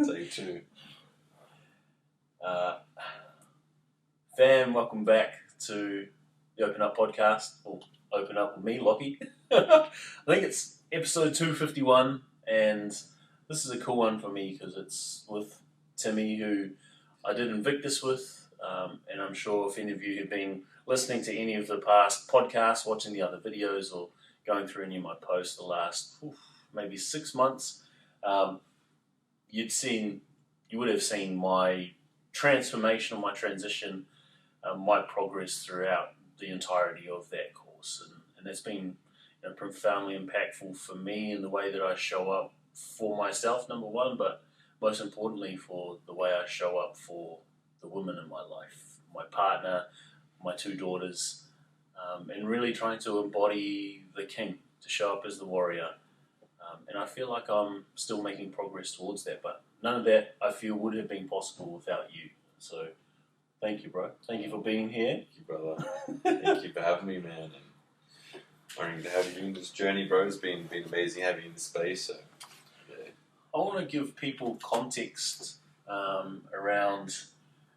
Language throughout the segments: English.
Take two. Fam, welcome back to the Open Up podcast, or Open Up with me, Lockie. I think it's episode 251, and this is a cool one for me because it's with Timmy, who I did Invictus with, and I'm sure if any of you have been listening to any of the past podcasts, watching the other videos, or going through any of my posts the last maybe 6 months, you would have seen my transformation, my transition, my progress throughout the entirety of that course, and that's been profoundly impactful for me in the way that I show up for myself, number one, but most importantly for the way I show up for the women in my life, my partner, my two daughters, and really trying to embody the king, to show up as the warrior. And I feel like I'm still making progress towards that, but none of that I feel would have been possible without you. So thank you, bro. Thank you for being here. Thank you, brother. Thank you for having me, man. And learning to have you in this journey, bro. It's been amazing having you in this space. So, yeah. I want to give people context around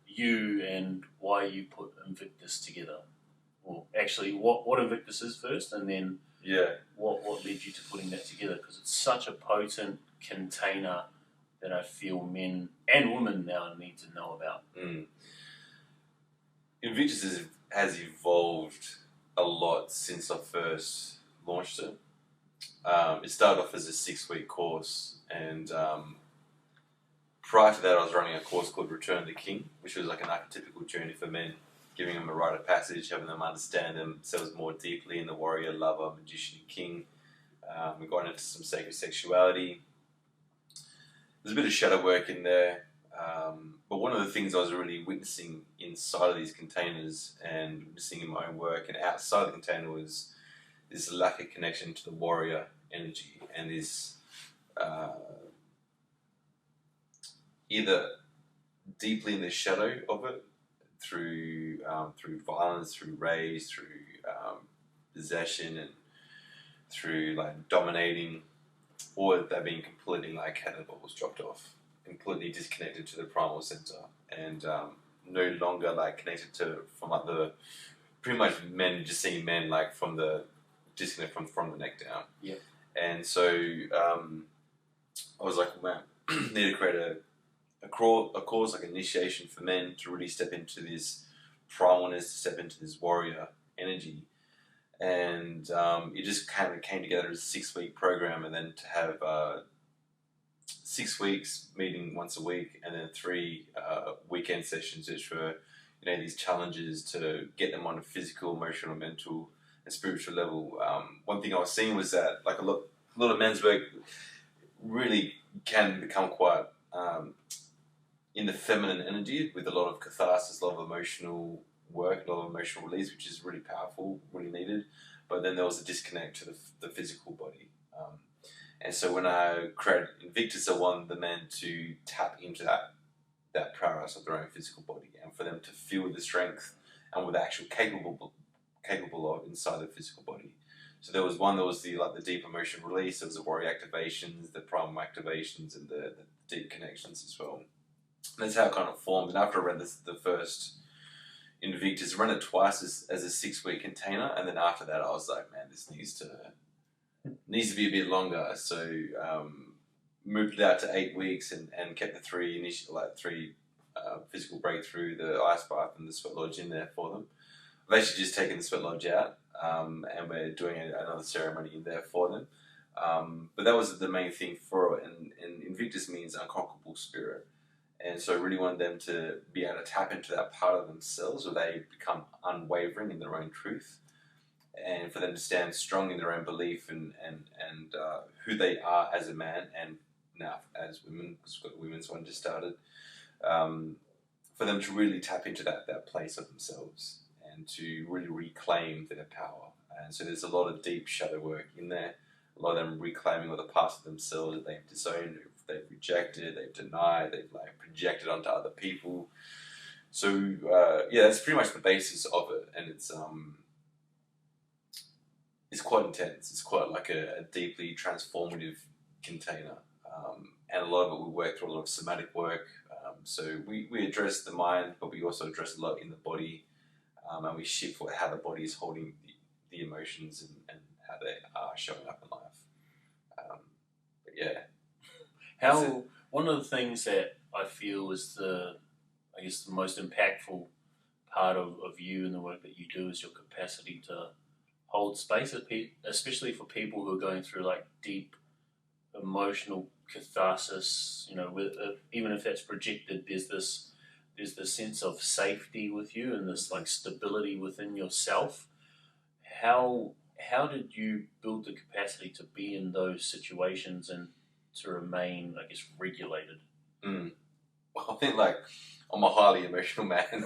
you and why you put Invictus together. Well, actually, what Invictus is first, and then what led you to putting that together, because it's such a potent container that I feel men and women now need to know about. Invictus has evolved a lot since I first launched it. It started off as a 6-week course, and prior to that I was running a course called Return of the King, which was like an archetypical journey for men, giving them a rite of passage, having them understand themselves more deeply in the warrior, lover, magician, and king. We got into some sacred sexuality. There's a bit of shadow work in there, but one of the things I was really witnessing inside of these containers and witnessing in my own work and outside the container was this lack of connection to the warrior energy, and this either deeply in the shadow of it, through violence, through rage, through possession, and through like dominating, or that being completely like had the balls dropped off, completely disconnected to the primal center, and no longer like connected to from like the pretty much men, just seeing men like from the disconnect from the neck down. Yeah. And so I was like, man, need to create a course like initiation for men to really step into this primalness, to step into this warrior energy. And it just kind of came together as a 6-week program, and then to have 6 weeks meeting once a week, and then 3 weekend sessions, which were these challenges to get them on a physical, emotional, mental, and spiritual level. One thing I was seeing was that like a lot of men's work really can become quite in the feminine energy, with a lot of catharsis, a lot of emotional work, a lot of emotional release, which is really powerful, really needed. But then there was a disconnect to the physical body. And so when I created Invictus, I wanted the men to tap into that prowess of their own physical body, and for them to feel the strength and what they're actually capable of inside the physical body. So there was one that was the deep emotion release. There was the warrior activations, the primal activations, and the deep connections as well. And that's how it kind of formed. And after I ran the first Invictus, I ran it twice as a 6-week container, and then after that I was like, man, this needs to be a bit longer. So moved it out to 8 weeks and kept the 3 physical breakthrough, the ice bath and the sweat lodge in there for them. I've actually just taken the sweat lodge out, and we're doing another ceremony in there for them. But that was the main thing for it, and Invictus means unconquerable spirit. And so I really wanted them to be able to tap into that part of themselves where they become unwavering in their own truth, and for them to stand strong in their own belief and who they are as a man, and now as women, because we've got the women's one just started, for them to really tap into that place of themselves and to really reclaim their power. And so there's a lot of deep shadow work in there, a lot of them reclaiming all the parts of themselves that they've disowned, they've rejected, they've denied, they've projected onto other people. So that's pretty much the basis of it, and it's quite intense. It's quite like a deeply transformative container, and a lot of it we work through a lot of somatic work. So we address the mind, but we also address a lot in the body, and we shift how the body is holding the emotions and how they are showing up in life. But yeah, One of the things that I feel is the most impactful part of you and the work that you do is your capacity to hold space, especially for people who are going through like deep emotional catharsis. Even if that's projected, there's this sense of safety with you and this like stability within yourself. How did you build the capacity to be in those situations and to remain, I guess, regulated? Well, I think like I'm a highly emotional man.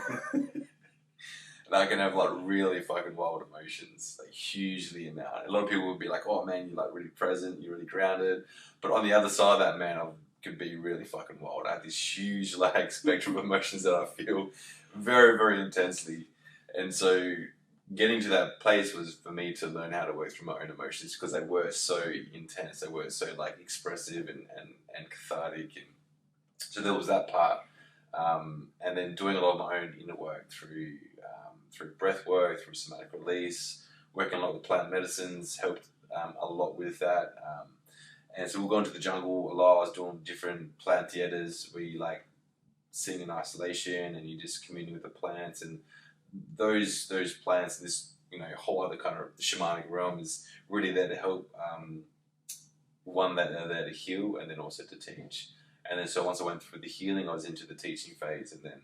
And I can have like really fucking wild emotions, like hugely amount. A lot of people would be like, "Oh man, you're like really present, you're really grounded." But on the other side of that, man, I can be really fucking wild. I have this huge like spectrum of emotions that I feel very, very intensely. And so getting to that place was for me to learn how to work through my own emotions because they were so intense, they were so like expressive and cathartic. And so there was that part. And then doing a lot of my own inner work through breath work, through somatic release, working a lot with plant medicines helped a lot with that. And so we'll go into the jungle a lot. I was doing different plant theaters where you like sing in isolation and you just communing with the plants, and those plants, this whole other kind of shamanic realm is really there to help. One, that they're there to heal and then also to teach. And then so once I went through the healing, I was into the teaching phase, and then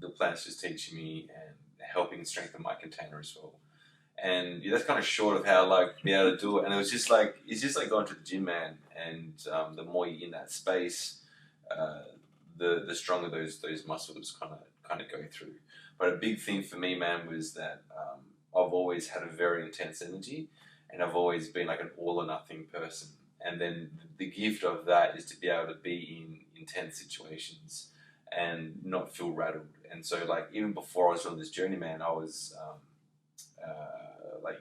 the plants just teaching me and helping strengthen my container as well. And that's kind of short of how like be able to do it. And it's just like going to the gym, man. And the more you're in that space, the stronger those muscles kind of go through. But a big thing for me, man, was that I've always had a very intense energy, and I've always been like an all or nothing person. And then the gift of that is to be able to be in intense situations and not feel rattled. And so, like, even before I was on this journey, man, I was like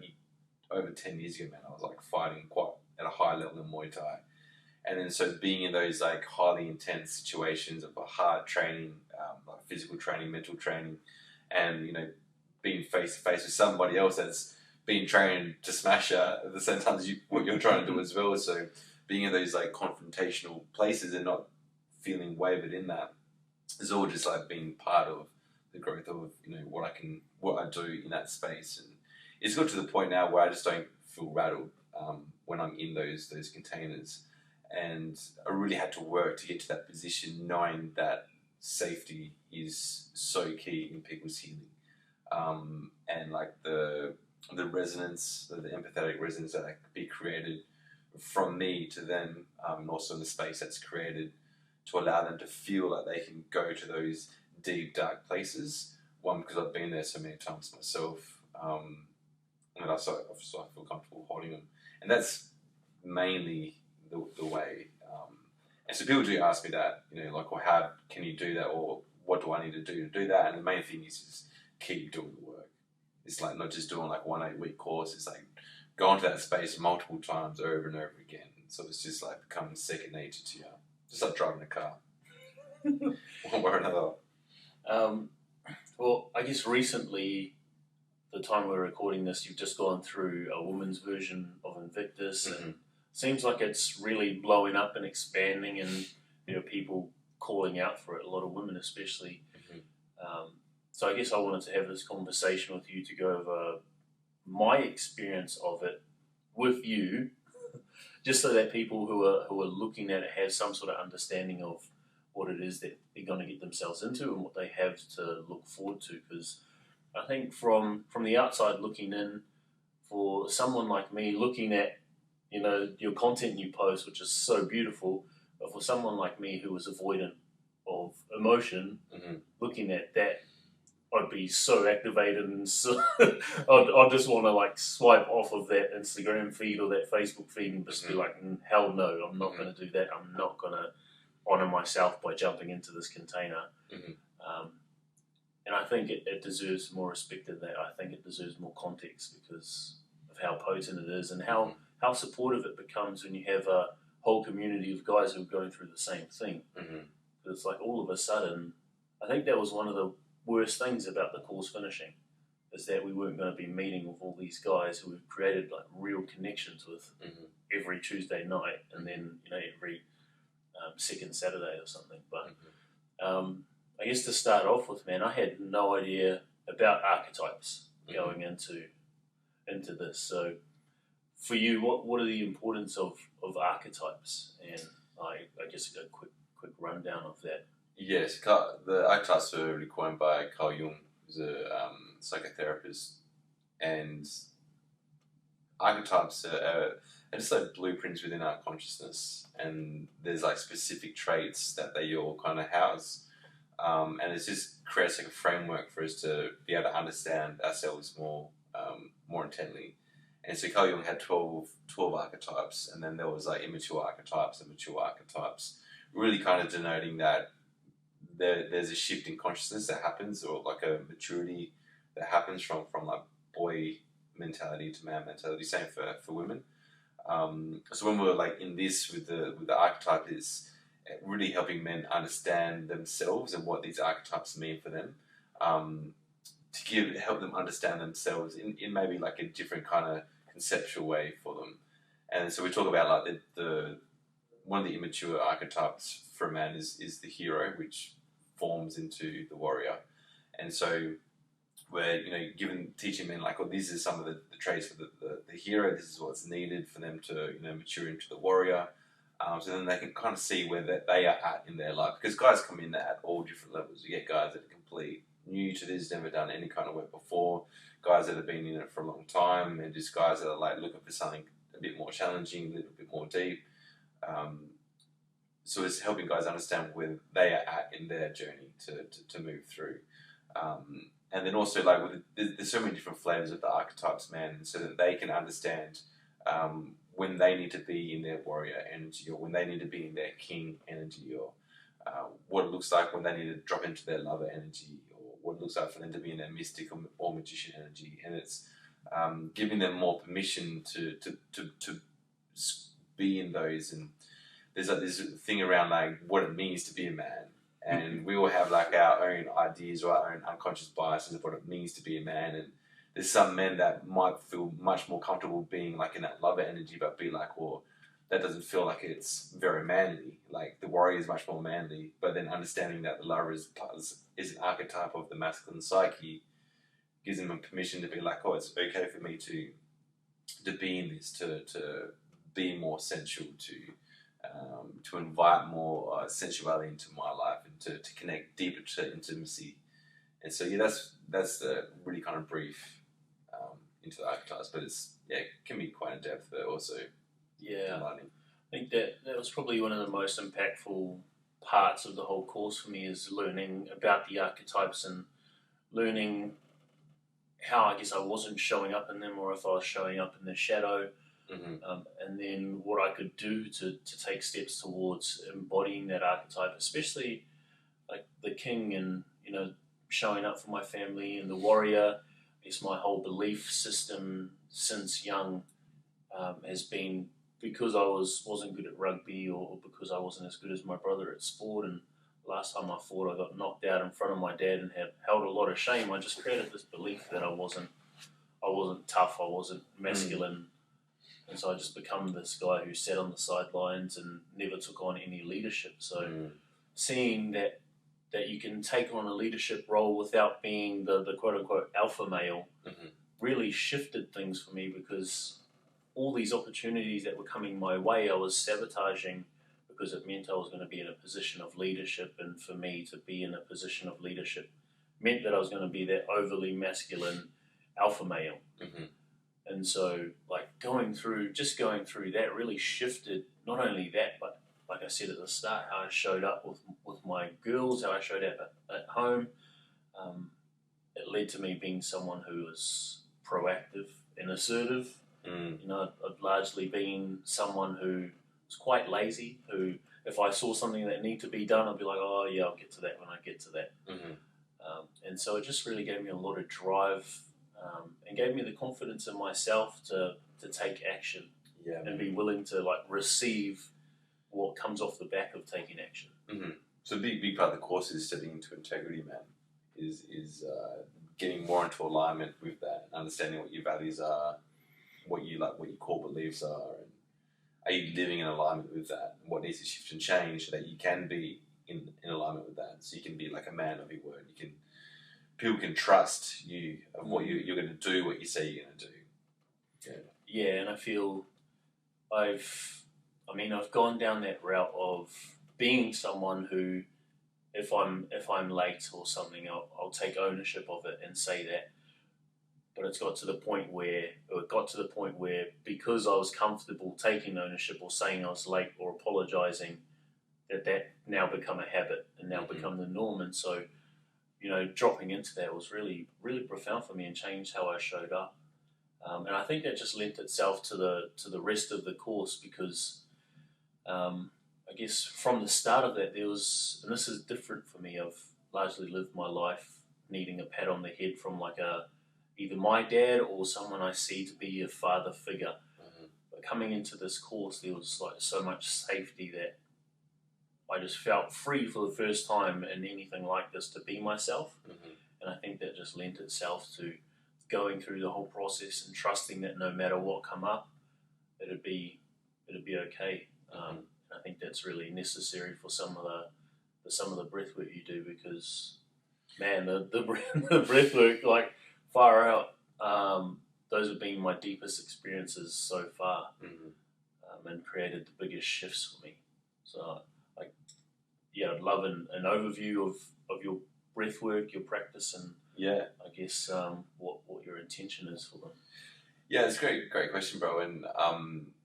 over 10 years ago, man, I was like fighting quite at a high level in Muay Thai. And then so being in those like highly intense situations of hard training, like physical training, mental training, and being face to face with somebody else that's being trained to smash at the same time as what you're trying to do as well. So being in those like confrontational places and not feeling wavered in that is all just like being part of the growth of what I do in that space. And it's got to the point now where I just don't feel rattled when I'm in those containers. And I really had to work to get to that position, knowing that safety is so key in people's healing, and like the resonance, the empathetic resonance that could be created from me to them, and also in the space that's created to allow them to feel like they can go to those deep, dark places. One, because I've been there so many times myself, and I feel comfortable holding them. And that's mainly the way. And so people do ask me that, like, well, how can you do that, or what do I need to do that? And the main thing is just keep doing the work. It's like not just doing like 1 8-week course. It's like going to that space multiple times over and over again. So it's just like becoming second nature to you. Just like driving a car. One way or another. Well, I guess recently, the time we're recording this, you've just gone through a woman's version of Invictus, and seems like it's really blowing up and expanding, and people calling out for it. A lot of women, especially. So I guess I wanted to have this conversation with you to go over my experience of it with you, just so that people who are looking at it have some sort of understanding of what it is that they're going to get themselves into and what they have to look forward to. Because I think from the outside looking in, for someone like me looking at your content you post, which is so beautiful, but for someone like me who was avoidant of emotion, looking at that, I'd be so activated, and so I'd just want to like swipe off of that Instagram feed or that Facebook feed and just be like, hell no, I'm not going to do that. I'm not going to honor myself by jumping into this container. And I think it deserves more respect than that. I think it deserves more context because of how potent it is and how supportive it becomes when you have whole community of guys who were going through the same thing. Mm-hmm. It's like all of a sudden, I think that was one of the worst things about the course finishing, is that we weren't going to be meeting with all these guys who we've created like real connections with every Tuesday night, and then every second Saturday or something. But I guess to start off with, man, I had no idea about archetypes going into this. So for you, what are the importance of archetypes? And I guess a quick rundown of that. Yes, the archetypes were really coined by Carl Jung, who's a psychotherapist, and archetypes are just like blueprints within our consciousness, and there's like specific traits that they all kind of house, and it just creates like a framework for us to be able to understand ourselves more intently. And so Carl Jung had 12 archetypes, and then there was like immature archetypes and mature archetypes, really kind of denoting that there's a shift in consciousness that happens, or like a maturity that happens from like boy mentality to man mentality. Same for women. So when we're like in this with the archetype, is really helping men understand themselves and what these archetypes mean for them, to help them understand themselves in maybe like a different kind of conceptual way for them. And so we talk about like the one of the immature archetypes for a man is the hero, which forms into the warrior. And so we're teaching men like, well, these are some of the traits for the hero. This is what's needed for them to mature into the warrior. So then they can kind of see where they are at in their life, because guys come in at all different levels. You get guys that are complete new to this, never done any kind of work before, guys that have been in it for a long time, and just guys that are like looking for something a bit more challenging, a little bit more deep. So it's helping guys understand where they are at in their journey to move through. And then also, like, there's so many different flavors of the archetypes, man, so that they can understand when they need to be in their warrior energy, or when they need to be in their king energy, or what it looks like when they need to drop into their lover energy, or what it looks like for them to be in their mystic or magician energy. And it's giving them more permission to be in those. And there's like this thing around like what it means to be a man. And we all have like our own ideas or our own unconscious biases of what it means to be a man. And there's some men that might feel much more comfortable being like in that lover energy, but be like, well, that doesn't feel like it's very manly. Like the warrior is much more manly, but then understanding that the lover is an archetype of the masculine psyche gives them a permission to be like, oh, it's okay for me to be in this, to be more sensual, to invite more sensuality into my life, and to connect deeper to intimacy. And so that's the really kind of brief into the archetypes, but it can be quite in depth, but also enlightening. I think that was probably one of the most impactful parts of the whole course for me, is learning about the archetypes and learning how I guess I wasn't showing up in them, or if I was showing up in the shadow. And then what I could do to take steps towards embodying that archetype, especially like the king, and showing up for my family, and the warrior. I guess my whole belief system since young has been, because I wasn't good at rugby, or because I wasn't as good as my brother at sport, and last time I fought I got knocked out in front of my dad and had held a lot of shame. I just created this belief that I wasn't tough, I wasn't masculine. And so I just become this guy who sat on the sidelines and never took on any leadership. So seeing that you can take on a leadership role without being the quote-unquote alpha male really shifted things for me, because all these opportunities that were coming my way I was sabotaging, because it meant I was going to be in a position of leadership, and for me to be in a position of leadership meant that I was going to be that overly masculine alpha male. And so, like, going through that really shifted not only that, but like I said at the start, how I showed up with my girls, how I showed up at home. It led to me being someone who was proactive and assertive. I've largely been someone who was quite lazy, who, if I saw something that needed to be done, I'd be like, oh yeah, I'll get to that when I get to that. And so it just really gave me a lot of drive, and gave me the confidence in myself to take action, and be willing to like receive what comes off the back of taking action. Mm-hmm. So a big part of the course is stepping into integrity, man. Is getting more into alignment with that, and understanding what your values are, what your core beliefs are, and are you living in alignment with that? And what needs to shift and change so that you can be in alignment with that, so you can be like a man of your word. People can trust you of what you're going to do, what you say you're going to do. Yeah, and I feel I've gone down that route of being someone who, if I'm late or something, I'll take ownership of it and say that. But it got to the point where because I was comfortable taking ownership or saying I was late or apologising, that now become a habit and now become the norm. And so, dropping into that was really, really profound for me and changed how I showed up. And I think that just lent itself to the rest of the course because I guess from the start of that there was, and this is different for me, I've largely lived my life needing a pat on the head from either my dad or someone I see to be a father figure. Mm-hmm. But coming into this course, there was so much safety that I just felt free for the first time in anything like this to be myself. Mm-hmm. And I think that just lent itself to going through the whole process and trusting that no matter what come up, it'd be okay. And I think that's really necessary for some of the breath work you do because, man, the breath work far out. Those have been my deepest experiences so far, and created the biggest shifts for me. So, I'd love an overview of your breath work, your practice, and I guess what your intention is for them. Yeah, it's a great question, bro. And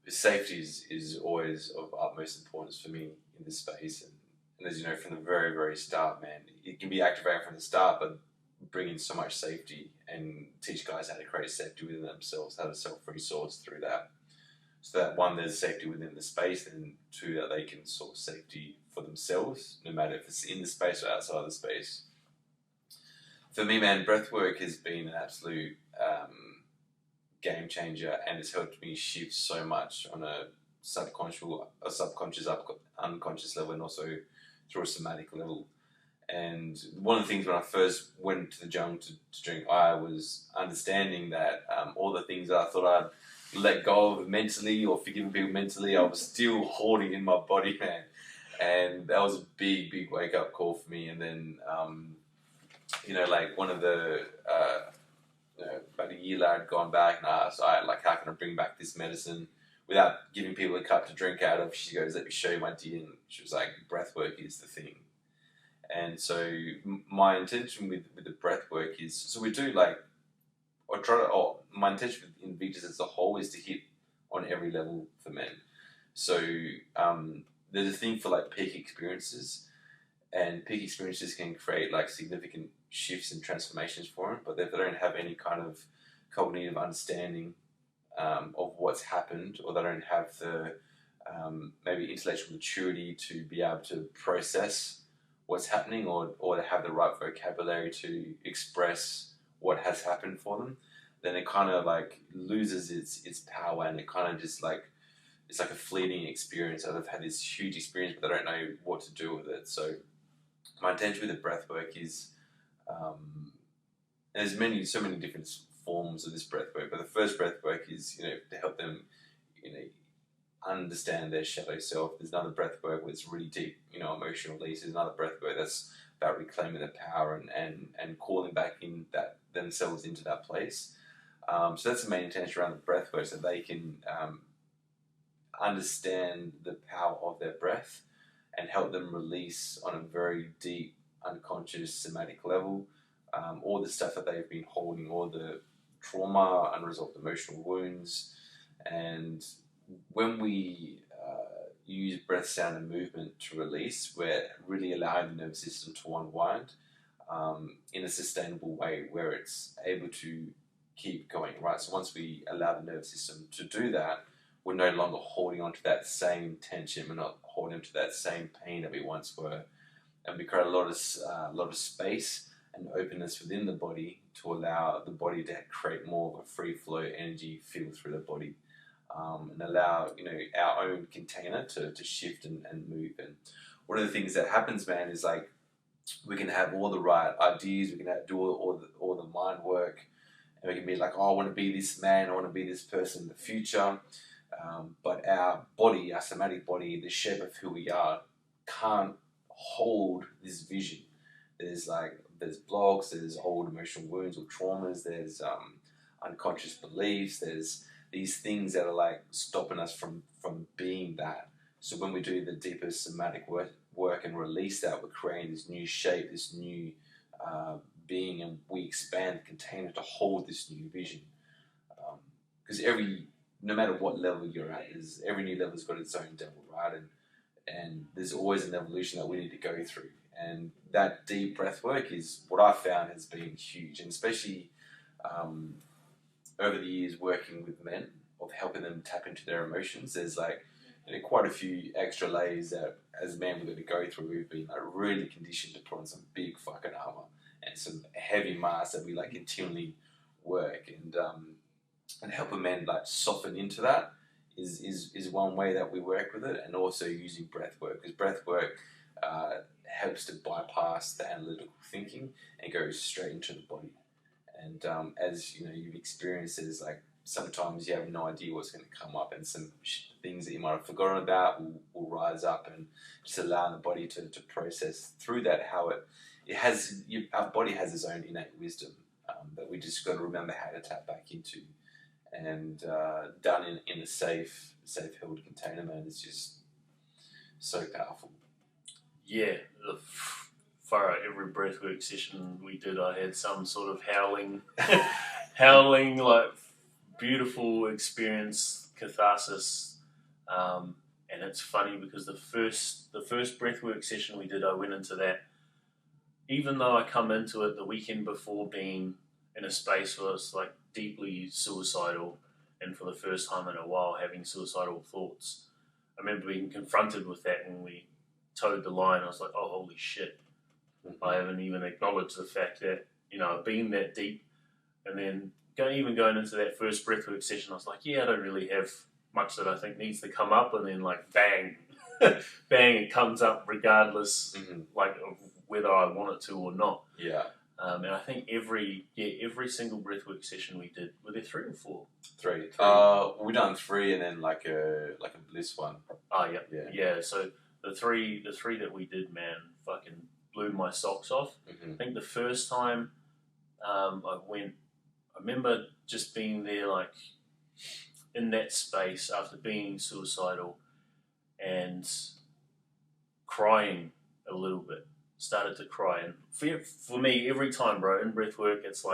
safety is always of utmost importance for me in this space. And as you know, from the very, very start, man, it can be activating from the start, but bring in so much safety and teach guys how to create safety within themselves, how to self-resource through that. So that one, there's safety within the space, and two, that they can source safety for themselves, no matter if it's in the space or outside the space. For me, man, breathwork has been an absolute game changer, and it's helped me shift so much on a subconscious, unconscious level, and also through a somatic level. And one of the things when I first went to the jungle to drink was understanding that all the things that I thought I'd let go of mentally or forgiving people mentally, I was still holding in my body, man. And that was a big wake up call for me. And then, one of the, about a year later, I'd gone back and asked, how can I bring back this medicine without giving people a cup to drink out of? She goes, let me show you my dear. And she was like, breath work is the thing. And so my intention with the breath work is, so we do my intention with Invictus as a whole is to hit on every level for men. So there's a thing for peak experiences, and peak experiences can create significant shifts and transformations for them, but if they don't have any kind of cognitive understanding of what's happened, or they don't have the maybe intellectual maturity to be able to process what's happening, or to have the right vocabulary to express what has happened for them, then it kind of loses its power, and it kind of just it's like a fleeting experience. So they've had this huge experience, but they don't know what to do with it. So my intention with the breath work is, there's so many different forms of this breath work, but the first breath work is, to help them, understand their shadow self. There's another breath work where it's really deep, emotional release. There's another breath work that's about reclaiming the power and calling back in themselves into that place. So that's the main intention around the breath work, so they can understand the power of their breath and help them release on a very deep, unconscious, somatic level all the stuff that they've been holding, all the trauma, unresolved emotional wounds. And when we use breath, sound, and movement to release, we're really allowing the nervous system to unwind in a sustainable way where it's able to keep going, right? So once we allow the nervous system to do that, we're no longer holding on to that same tension. We're not holding on to that same pain that we once were. And we create a lot of space and openness within the body to allow the body to create more of a free flow energy feel through the body. and allow, our own container to shift and move. And one of the things that happens, man, is like we can have all the right ideas, we can do all the mind work, and we can be like, oh, I want to be this man, I want to be this person in the future. But our body, our somatic body, the shape of who we are, can't hold this vision. There's blocks, there's old emotional wounds or traumas, there's unconscious beliefs, there's these things that are like stopping us from being that. So when we do the deeper somatic work and release that, we're creating this new shape, this new being, and we expand the container to hold this new vision. Because no matter what level you're at, every new level's got its own devil, right? And there's always an evolution that we need to go through. And that deep breath work is what I found has been huge, and especially over the years working with men, of helping them tap into their emotions. There's quite a few extra layers that as men we're going to go through. We've been really conditioned to put on some big fucking armor and some heavy masks that we continually work, and help a man soften into that is one way that we work with it, and also using breath work, because breath work helps to bypass the analytical thinking and goes straight into the body. And as you've experienced, there's sometimes you have no idea what's going to come up, and some things that you might have forgotten about will rise up, and just allowing the body to process through that, how our body has its own innate wisdom that we just got to remember how to tap back into, and done in a safe held container, man. It's just so powerful. Yeah, far out every breathwork session we did, I had some sort of howling, beautiful experience, catharsis. And it's funny because the first breathwork session we did, I went into that, even though I come into it the weekend before being in a space where it's deeply suicidal, and for the first time in a while having suicidal thoughts. I remember being confronted with that when we towed the line. I was like, oh, holy shit. Mm-hmm. I haven't even acknowledged the fact that, I've been that deep. And then going into that first breathwork session, I was like, yeah, I don't really have much that I think needs to come up. And then bang, bang, it comes up regardless, of whether I want it to or not. Yeah. And I think every single breathwork session we did, were there 3 or 4? 3. We done 3, and then a bliss one. Oh yeah. So the three that we did, man, fucking blew my socks off. I think the first time I remember just being there, in that space after being suicidal, and crying a little bit. Started to cry, and for me, every time, bro, in breath work, it's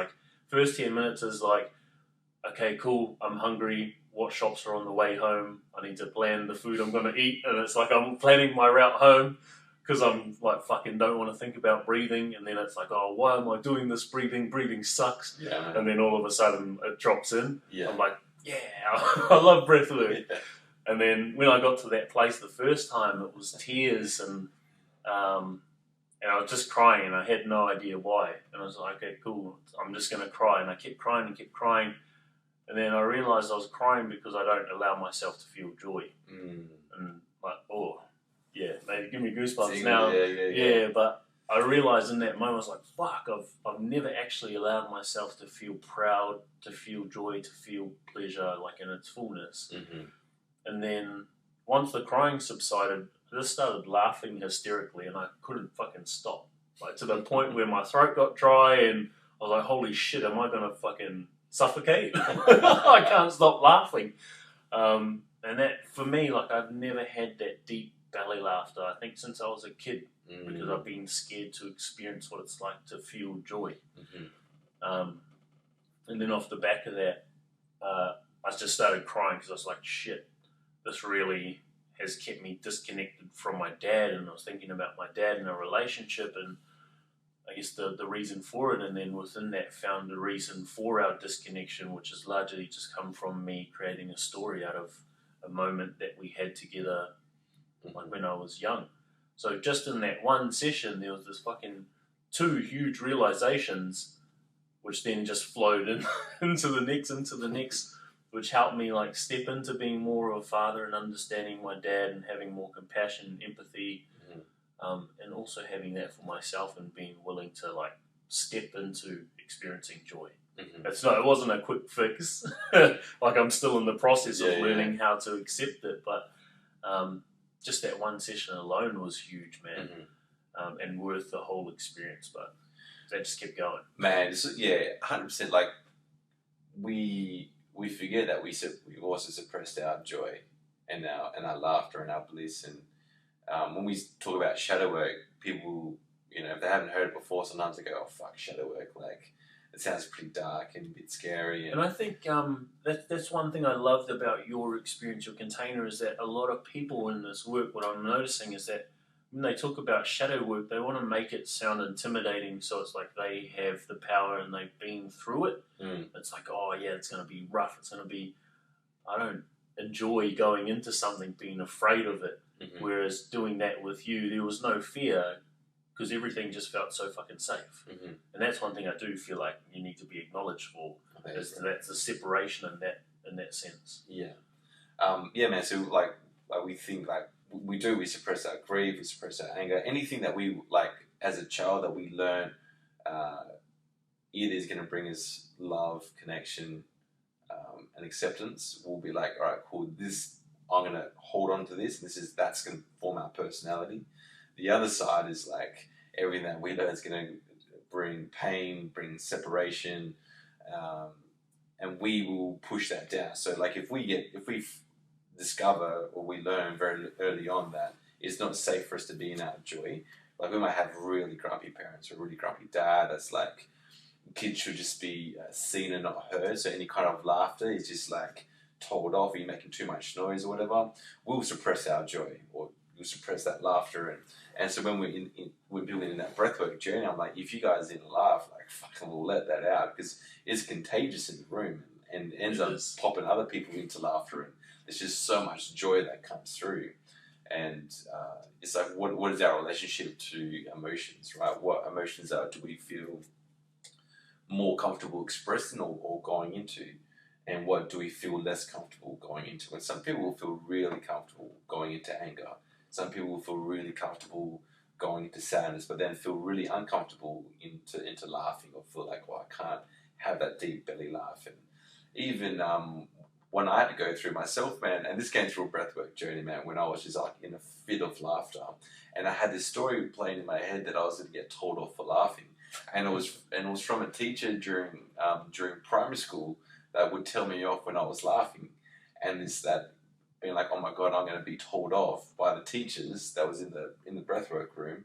first 10 minutes is okay, cool, I'm hungry, what shops are on the way home, I need to plan the food I'm going to eat, and it's I'm planning my route home, because I'm fucking don't want to think about breathing, and then it's oh, why am I doing this breathing sucks, yeah, and then all of a sudden it drops in, yeah. I'm yeah, I love breath work, yeah. And then when I got to that place the first time, it was tears, and I was just crying, and I had no idea why. And I was okay, cool, I'm just going to cry. And I kept crying and kept crying. And then I realised I was crying because I don't allow myself to feel joy. And oh, yeah, maybe give me goosebumps now. Yeah, but I realised in that moment, I was fuck, I've never actually allowed myself to feel proud, to feel joy, to feel pleasure, in its fullness. And then once the crying subsided, I just started laughing hysterically, and I couldn't fucking stop. To the point where my throat got dry, and I was holy shit, am I going to fucking suffocate? I can't stop laughing. And that, for me, I've never had that deep belly laughter, I think, since I was a kid, because I've been scared to experience what it's like to feel joy. And then off the back of that, I just started crying, because I was shit, this really has kept me disconnected from my dad, and I was thinking about my dad and our relationship, and I guess the reason for it, and then within that found the reason for our disconnection, which has largely just come from me creating a story out of a moment that we had together when I was young. So just in that one session, there was this fucking 2 huge realizations, which then just flowed into the next, which helped me like step into being more of a father and understanding my dad and having more compassion and empathy, and also having that for myself and being willing to like step into experiencing joy. It wasn't a quick fix. Like I'm still in the process of learning how to accept it, but just that one session alone was huge, man, and worth the whole experience. But that just kept going. Man, 100%. Like we forget that we've also suppressed our joy and our laughter and our bliss. And when we talk about shadow work, people, if they haven't heard it before, sometimes they go, "Oh fuck, shadow work!" Like it sounds pretty dark and a bit scary. And I think that's one thing I loved about your experience, your container, is that a lot of people in this work, what I'm noticing is that when they talk about shadow work, they want to make it sound intimidating, so it's like they have the power and they've been through it. It's like, oh yeah, it's going to be rough. It's going to be, I don't enjoy going into something being afraid of it. Whereas doing that with you, there was no fear because everything just felt so fucking safe. And that's one thing I do feel like you need to be acknowledged for. That's the separation in that sense. Yeah, man. So like we think like we suppress our grief, we suppress our anger, anything that we like as a child that we learn either is going to bring us love, connection, and acceptance. We'll be like, all right, cool. I'm going to hold on to this. That's going to form our personality. The other side is like everything that we learn is going to bring pain, bring separation, and we will push that down. So like if we discover or we learn very early on that it's not safe for us to be in our joy, like we might have really grumpy parents or really grumpy dad that's like kids should just be seen and not heard, so any kind of laughter is just like told off, or you're making too much noise or whatever, we'll suppress our joy or we'll suppress that laughter. And so when we're building in that breathwork journey, I'm like, if you guys didn't laugh, like fucking we'll let that out because it's contagious in the room and ends up popping other people into laughter, and there's just so much joy that comes through. And it's like, what is our relationship to emotions, right? What emotions do we feel more comfortable expressing or going into? And what do we feel less comfortable going into? And some people will feel really comfortable going into anger. Some people will feel really comfortable going into sadness, but then feel really uncomfortable into laughing, or feel like, well, I can't have that deep belly laugh. And even when I had to go through myself, man, and this came through a breathwork journey, man, when I was just like in a fit of laughter, and I had this story playing in my head that I was going to get told off for laughing, and it was from a teacher during primary school that would tell me off when I was laughing, and that being like, oh my god, I'm going to be told off by the teachers that was in the breathwork room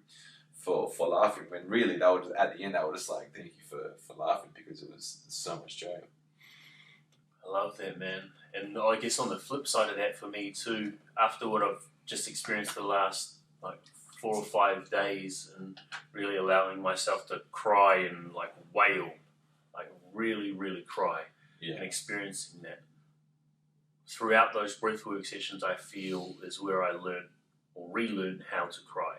for laughing, when really at the end they were just like, thank you for laughing, because it was so much joy. I love that, man. And I guess on the flip side of that for me too, after what I've just experienced the last like 4 or 5 days, and really allowing myself to cry and like wail, like really, really cry, and experiencing that. Throughout those breathwork sessions, I feel is where I learned or relearned how to cry,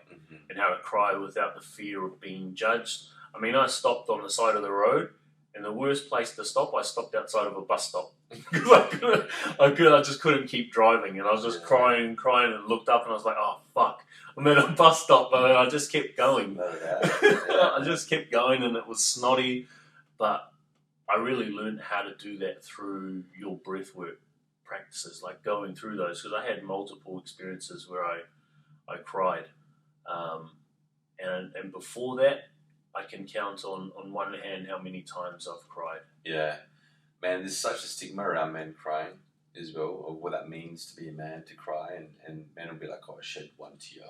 and how to cry without the fear of being judged. I mean, I stopped on the side of the road, and the worst place to stop, I stopped outside of a bus stop. Because I just couldn't keep driving, and I was just crying, and looked up, and I was like, oh fuck, I'm at a bus stop, but I just kept going. I just kept going, and it was snotty, but I really learned how to do that through your breathwork practices, like going through those, because I had multiple experiences where I cried, and before that, I can count on one hand how many times I've cried. Yeah. Man, there's such a stigma around men crying as well, of what that means to be a man, to cry, and men will be like, oh, I shed one tear.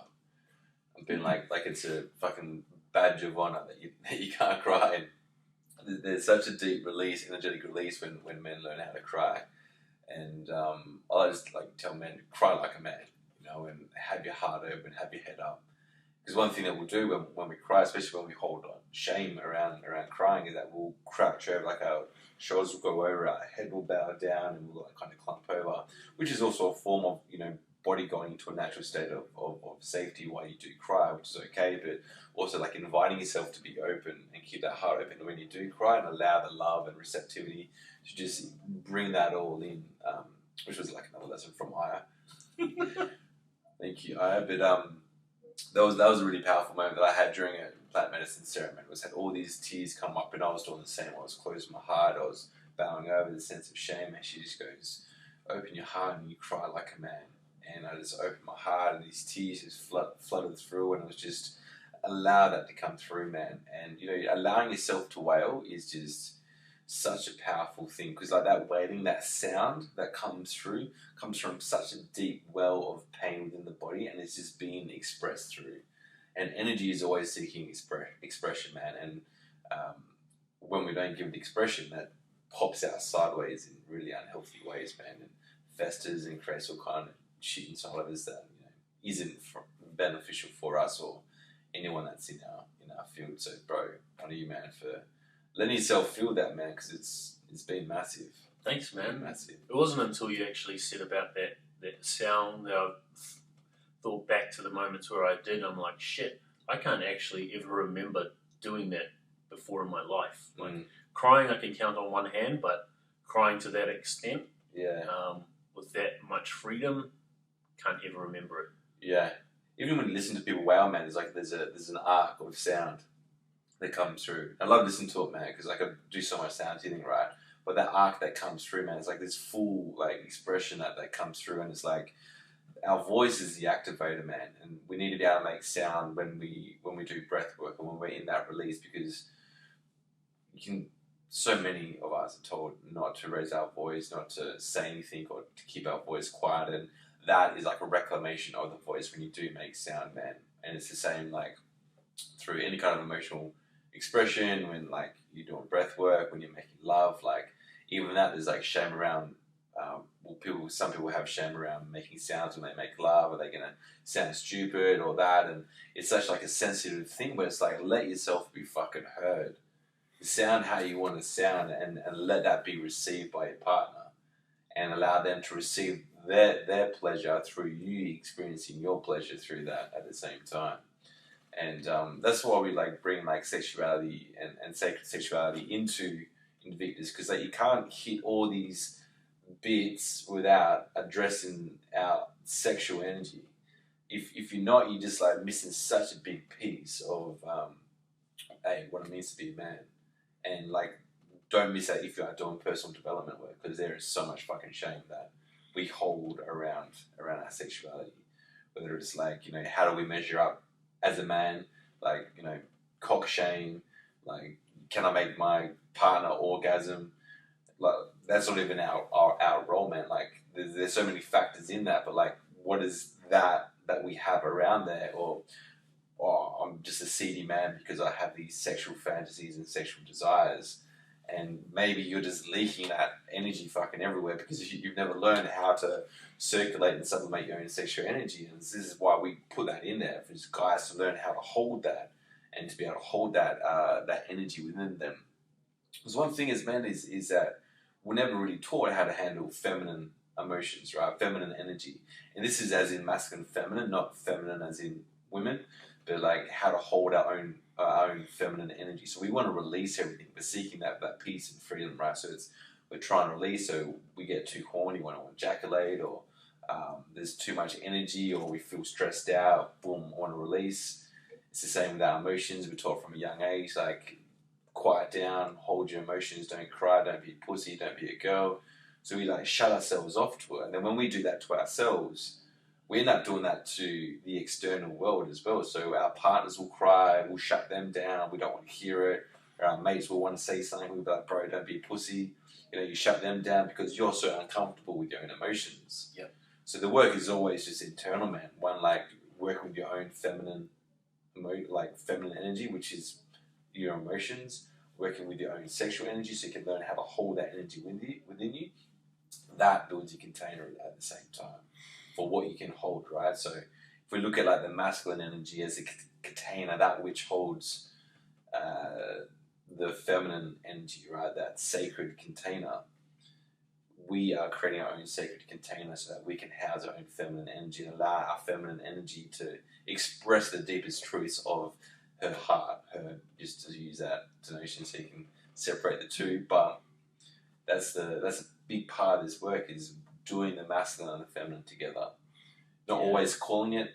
I've been like it's a fucking badge of honor that you can't cry. And there's such a deep release, energetic release when men learn how to cry. And I just like tell men, cry like a man, and have your heart open, have your head up. Because one thing that we'll do when we cry, especially when we hold on shame around crying, is that we'll crouch over, like our shoulders will go over, our head will bow down, and we'll like kind of clump over, which is also a form of body going into a natural state of safety while you do cry, which is okay, but also like inviting yourself to be open and keep that heart open when you do cry and allow the love and receptivity to just bring that all in, which was like another lesson from Aya. Thank you, Aya. But that was a really powerful moment that I had during a plant medicine ceremony. Was had all these tears come up, and I was doing the same. I was closing my heart. I was bowing over the sense of shame, and she just goes, "Open your heart and you cry like a man." And I just opened my heart, and these tears just flooded through, and it was just allow that to come through, man. And you know, allowing yourself to wail is just such a powerful thing, because like that wailing, that sound that comes from such a deep well of pain within the body, and it's just being expressed through. And energy is always seeking expression, man. And when we don't give it expression, that pops out sideways in really unhealthy ways, man, and festers and creates all kind of shit inside of us that, you know, isn't beneficial for us or anyone that's in our field. So, bro, on you, man, for letting yourself feel that, man, because it's been massive. Thanks, man. Massive. It wasn't until you actually said about that sound that I thought back to the moments where I did. I'm like, shit, I can't actually ever remember doing that before in my life. Like crying, I can count on one hand, but crying to that extent, with that much freedom, can't ever remember it. Yeah. Even when you listen to people, wow, man, there's an arc of sound that comes through. I love listening to it, man, because I could do so much sound healing, right? But that arc that comes through, man, it's like this full like expression that comes through, and it's like our voice is the activator, man, and we need to be able to make sound when we do breath work and when we're in that release, because so many of us are told not to raise our voice, not to say anything, or to keep our voice quiet, and that is like a reclamation of the voice when you do make sound, man. And it's the same like through any kind of emotional expression, when like you're doing breath work, when you're making love, like even that, there's like shame around. Some people have shame around making sounds when they make love. Are they gonna sound stupid or that? And it's such like a sensitive thing, but it's like, let yourself be fucking heard. Sound how you want to sound, and let that be received by your partner, and allow them to receive their pleasure through you experiencing your pleasure through that at the same time. And that's why we like bring like sexuality and sacred sexuality into Invictus, because like you can't hit all these bits without addressing our sexual energy. If you're not, you're just like missing such a big piece of what it means to be a man. And like, don't miss that if you are doing personal development work, because there is so much fucking shame that we hold around our sexuality. Whether it's like, you know, how do we measure up as a man? Like, you know, cock shame. Like, can I make my partner orgasm? Like, that's not even our role, man. Like, there's so many factors in that, but like, what is that we have around there? Or I'm just a seedy man because I have these sexual fantasies and sexual desires, and maybe you're just leaking that energy fucking everywhere because you've never learned how to circulate and sublimate your own sexual energy. And this is why we put that in there, for guys to learn how to hold that and to be able to hold that that energy within them. Because one thing as men is that we're never really taught how to handle feminine emotions, right? Feminine energy. And this is as in masculine feminine, not feminine as in women, but like how to hold our own feminine energy. So we want to release everything. We're seeking that peace and freedom, right? So we're trying to release. So we get too horny, we want to ejaculate, or there's too much energy, or we feel stressed out. Boom, I want to release. It's the same with our emotions. We're taught from a young age, like quiet down, hold your emotions, don't cry, don't be a pussy, don't be a girl. So we like shut ourselves off to it. And then when we do that to ourselves, we end up doing that to the external world as well. So our partners will cry, we'll shut them down, we don't want to hear it. Our mates will want to say something, we'll be like, bro, don't be a pussy. You know, you shut them down because you're so uncomfortable with your own emotions. Yep. So the work is always just internal, man. One, like working with your own feminine energy, which is your emotions, working with your own sexual energy so you can learn how to hold that energy within you. That builds your container at the same time for what you can hold, right? So if we look at like the masculine energy as a container, that which holds the feminine energy, right? That sacred container. we are creating our own sacred container so that we can house our own feminine energy and allow our feminine energy to express the deepest truths of her heart, just to use that denotation so you can separate the two. But that's a big part of this work, is doing the masculine and the feminine together. Not always calling it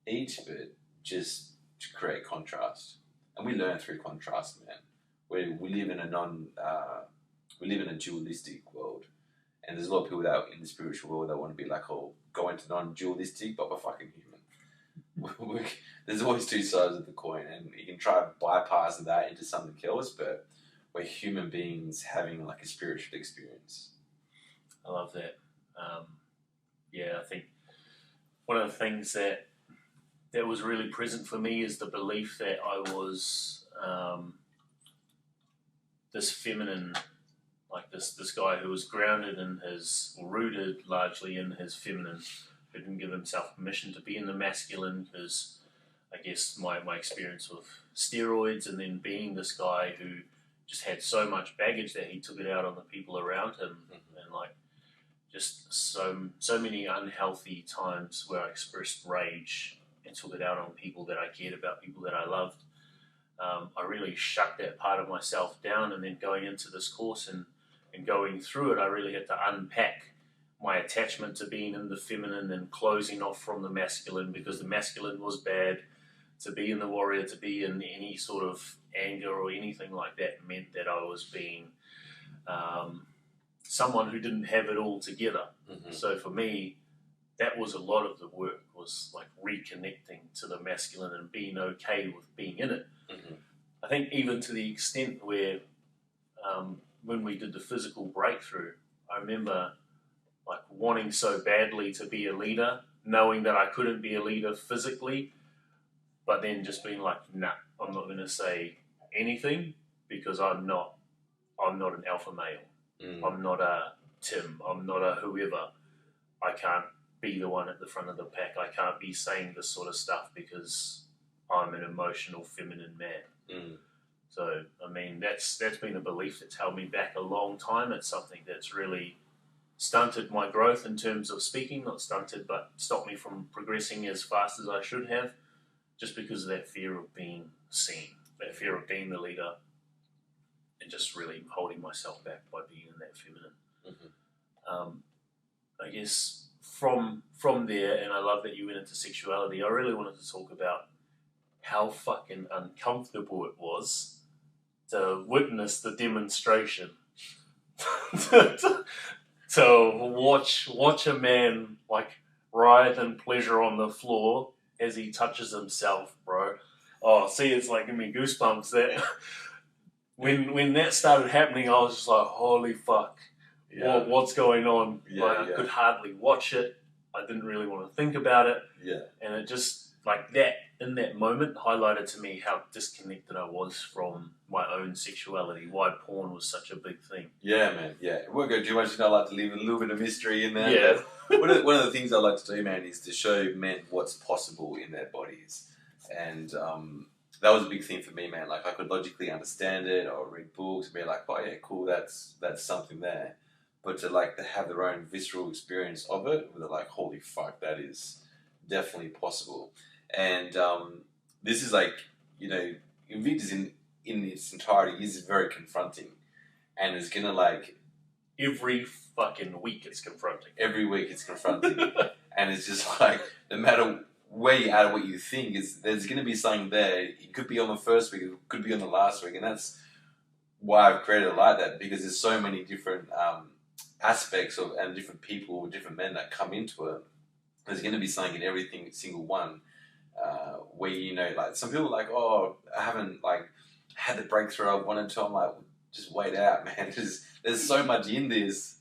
each, but just to create contrast. And we learn through contrast, man. We live in a dualistic world. And there's a lot of people that in the spiritual world that want to be like, oh, go into non-dualistic, but we're fucking human. There's always two sides of the coin, and you can try to bypass that into something else, but we're human beings having like a spiritual experience. I love that. I think one of the things that was really present for me is the belief that I was this feminine, like this guy who was grounded in rooted largely in his feminine, who didn't give himself permission to be in the masculine, because I guess my experience with steroids and then being this guy who just had so much baggage that he took it out on the people around him, and like just so many unhealthy times where I expressed rage and took it out on people that I cared about, people that I loved. I really shut that part of myself down, and then going into this course and going through it, I really had to unpack my attachment to being in the feminine and closing off from the masculine, because the masculine was bad. To be in the warrior, to be in any sort of anger or anything like that meant that I was being someone who didn't have it all together. Mm-hmm. So for me, that was a lot of the work, was like reconnecting to the masculine and being okay with being in it. Mm-hmm. I think even to the extent where when we did the physical breakthrough, I remember like wanting so badly to be a leader, knowing that I couldn't be a leader physically, but then just being like, nah, I'm not going to say anything because I'm not an alpha male. I'm not a Tim. I'm not a whoever. I can't be the one at the front of the pack. I can't be saying this sort of stuff because I'm an emotional feminine man. So, I mean, that's been a belief that's held me back a long time. It's something that's really stunted my growth in terms of speaking, not stunted, but stopped me from progressing as fast as I should have, just because of that fear of being seen, that fear of being the leader, and just really holding myself back by being in that feminine. Mm-hmm. I guess from there, and I love that you went into sexuality, I really wanted to talk about how fucking uncomfortable it was to witness the demonstration. to watch a man like writhe in pleasure on the floor as he touches himself, bro. Oh, see, it's like giving me goosebumps. That when that started happening, I was just like, holy fuck, what's going on? I could hardly watch it. I didn't really want to think about it. Yeah. And it just, like that, in that moment, highlighted to me how disconnected I was from my own sexuality, why porn was such a big thing. Yeah, man, yeah. It won't go too much, I like to leave a little bit of mystery in there. Yeah. One of the things I like to do, man, is to show men what's possible in their bodies. And that was a big thing for me, man. Like, I could logically understand it or read books and be like, oh, yeah, cool, that's something there. But to have their own visceral experience of it, where they're like, holy fuck, that is definitely possible. And this is like, Invictus in its entirety is very confronting. And it's going to every fucking week it's confronting. Every week it's confronting. And it's just like, no matter where you add what you think, there's going to be something there. It could be on the first week, it could be on the last week. And that's why I've created it like that, because there's so many different aspects and different people, different men that come into it. There's going to be something in every single one where, some people are like, oh, I haven't, had the breakthrough I wanted to. I'm like, just wait out, man. There's so much in this.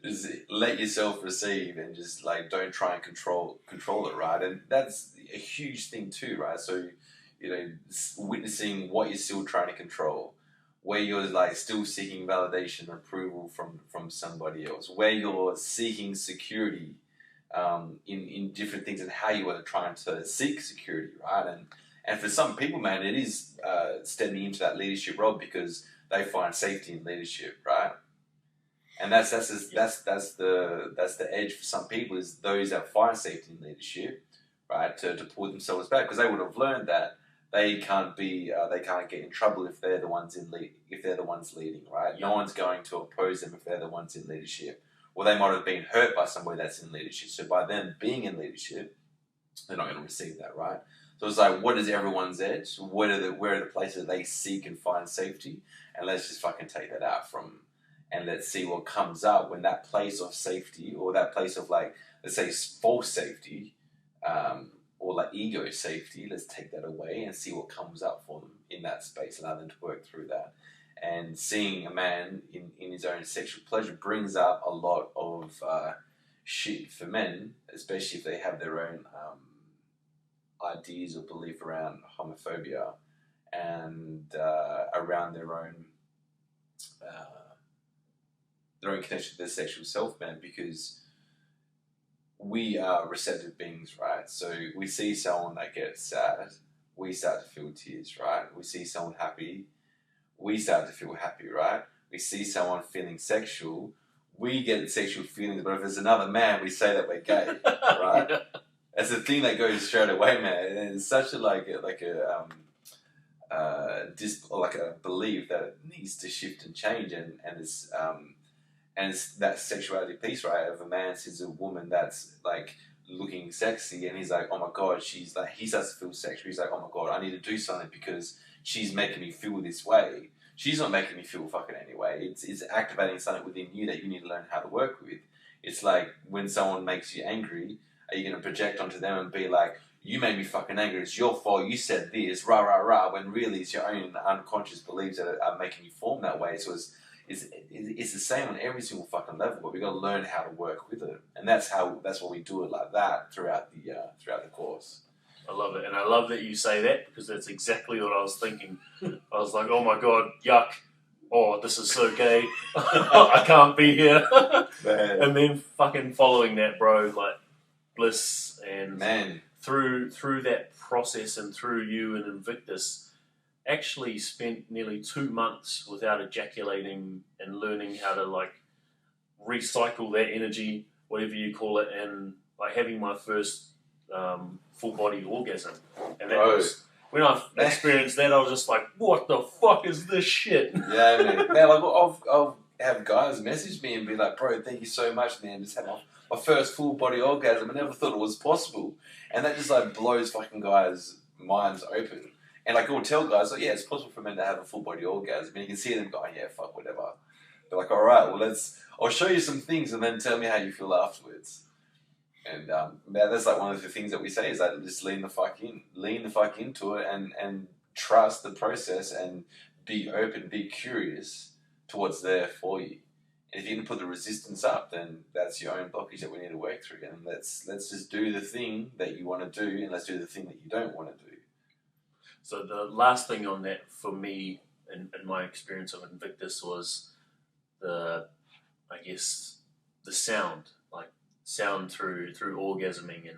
Just let yourself receive and just, don't try and control it, right? And that's a huge thing too, right? So, witnessing what you're still trying to control, where you're, still seeking validation and approval from somebody else, where you're seeking security in different things and how you are trying to seek security, right? And for some people, man, it is stepping into that leadership role because they find safety in leadership, right? And that's the edge for some people, is those that find safety in leadership, right? To pull themselves back, because they would have learned that they can't get in trouble if they're the ones leading, right? Yeah. No one's going to oppose them if they're the ones in leadership. Or they might have been hurt by somebody that's in leadership. So by them being in leadership, they're not going to receive that, right? So it's like, what is everyone's edge? Where are the places they seek and find safety? And let's just fucking take that out from, and let's see what comes up when that place of safety, or that place of, like, let's say false safety, or like ego safety, let's take that away and see what comes up for them in that space, allow them to work through that. And seeing a man in his own sexual pleasure brings up a lot of shit for men, especially if they have their own ideas or belief around homophobia, and around their own connection to their sexual self, man, because we are receptive beings, right? So we see someone that gets sad, we start to feel tears, right? We see someone happy, we start to feel happy, right? We see someone feeling sexual, we get sexual feelings, but if there's another man, we say that we're gay, right? Yeah. That's the thing that goes straight away, man. And it's such a belief that it needs to shift and change, and it's that sexuality piece, right? If a man sees a woman that's like looking sexy, and he's like, oh my god, she's like, he starts to feel sexual. He's like, oh my god, I need to do something because she's making me feel this way. She's not making me feel fucking anyway. It's activating something within you that you need to learn how to work with. It's like when someone makes you angry, are you going to project onto them and be like, you made me fucking angry, it's your fault, you said this, rah, rah, rah, when really it's your own unconscious beliefs that are making you form that way. So it's the same on every single fucking level, but we got to learn how to work with it. And that's what we do it like that throughout the course. I love it, and I love that you say that, because that's exactly what I was thinking. I was like, oh my god, yuck. Oh, this is so gay. I can't be here. Man. And then fucking following that, bro, like, bliss, and Man. through that process, and through you and Invictus, actually spent nearly 2 months without ejaculating, and learning how to, like, recycle that energy, whatever you call it, and like having my first full body orgasm. And that was, when I experienced that, I was just like, what the fuck is this shit? Yeah, man. Like, I'll have guys message me and be like, bro, thank you so much, man. Just had my first full body orgasm. I never thought it was possible. And that just like blows fucking guys' minds open. And like, I'll tell guys, like, yeah, it's possible for men to have a full body orgasm. And you can see them going, yeah, fuck, whatever. They're like, all right, well, I'll show you some things and then tell me how you feel afterwards. And that's like one of the things that we say, is that just lean the fuck into it, and trust the process, and be open, be curious to what's there for you. And if you can put the resistance up, then that's your own blockage that we need to work through. And let's just do the thing that you want to do, and let's do the thing that you don't want to do. So the last thing on that for me, in my experience of Invictus, was the sound, like sound through orgasming,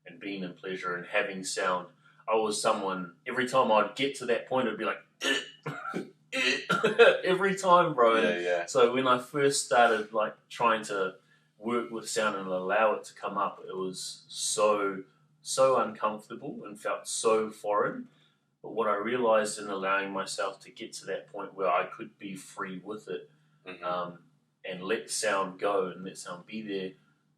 and being in pleasure and having sound. I was someone, every time I'd get to that point, it'd be like, every time, bro. Yeah. So when I first started like trying to work with sound and allow it to come up, it was so uncomfortable and felt so foreign. But what I realized in allowing myself to get to that point where I could be free with it, and let sound go and let sound be there,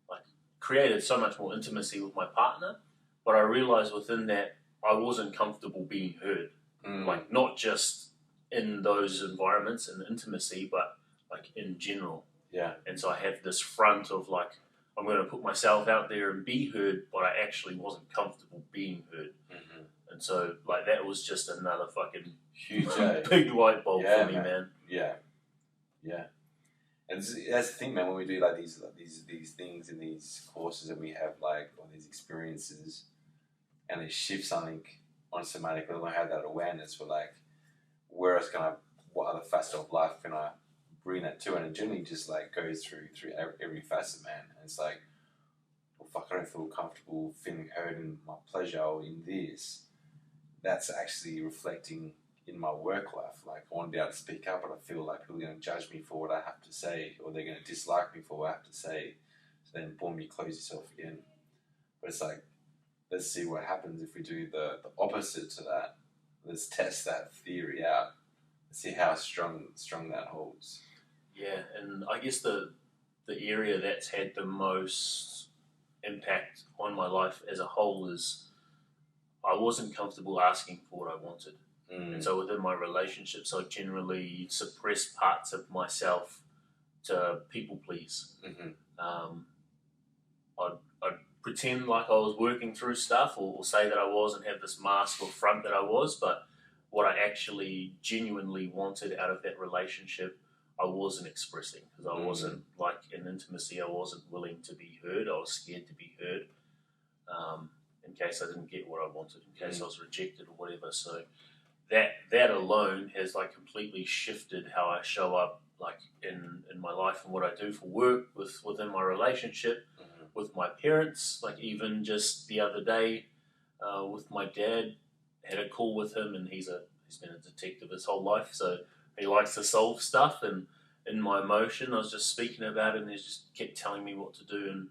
like, created so much more intimacy with my partner. But I realized within that, I wasn't comfortable being heard. Like, not just in those environments and intimacy, but like in general. Yeah. And so I had this front of like, I'm going to put myself out there and be heard, but I actually wasn't comfortable being heard. And so, like, that was just another fucking huge big light bulb for me, man. Yeah. And that's the thing, man. When we do like these things in these courses, and we have like all these experiences, and they shift something on somatic level, and have that awareness for like, what other facet of life can I bring that to? And it generally just like goes through every facet, man. And it's like, well, fuck, I don't feel comfortable feeling heard in my pleasure or in this. That's actually reflecting, in my work life. Like, I want to be able to speak up, but I feel like people are going to judge me for what I have to say, or they're going to dislike me for what I have to say. So then, boom, you close yourself again. But it's like, let's see what happens if we do the opposite to that. Let's test that theory out. See how strong that holds. Yeah, and I guess the area that's had the most impact on my life as a whole is I wasn't comfortable asking for what I wanted. And so within my relationships, I generally suppress parts of myself to people please. I'd pretend like I was working through stuff, or say that I was, and have this mask or front that I was, but what I actually genuinely wanted out of that relationship, I wasn't expressing, because I wasn't, like in intimacy, I wasn't willing to be heard. I was scared to be heard, in case I didn't get what I wanted, in case I was rejected or whatever. So that alone has like completely shifted how I show up, like in my life and what I do for work, within my relationship, with my parents. Like even just the other day, with my dad, had a call with him, and he's been a detective his whole life, so he likes to solve stuff. And in my emotion, I was just speaking about it, and he just kept telling me what to do. And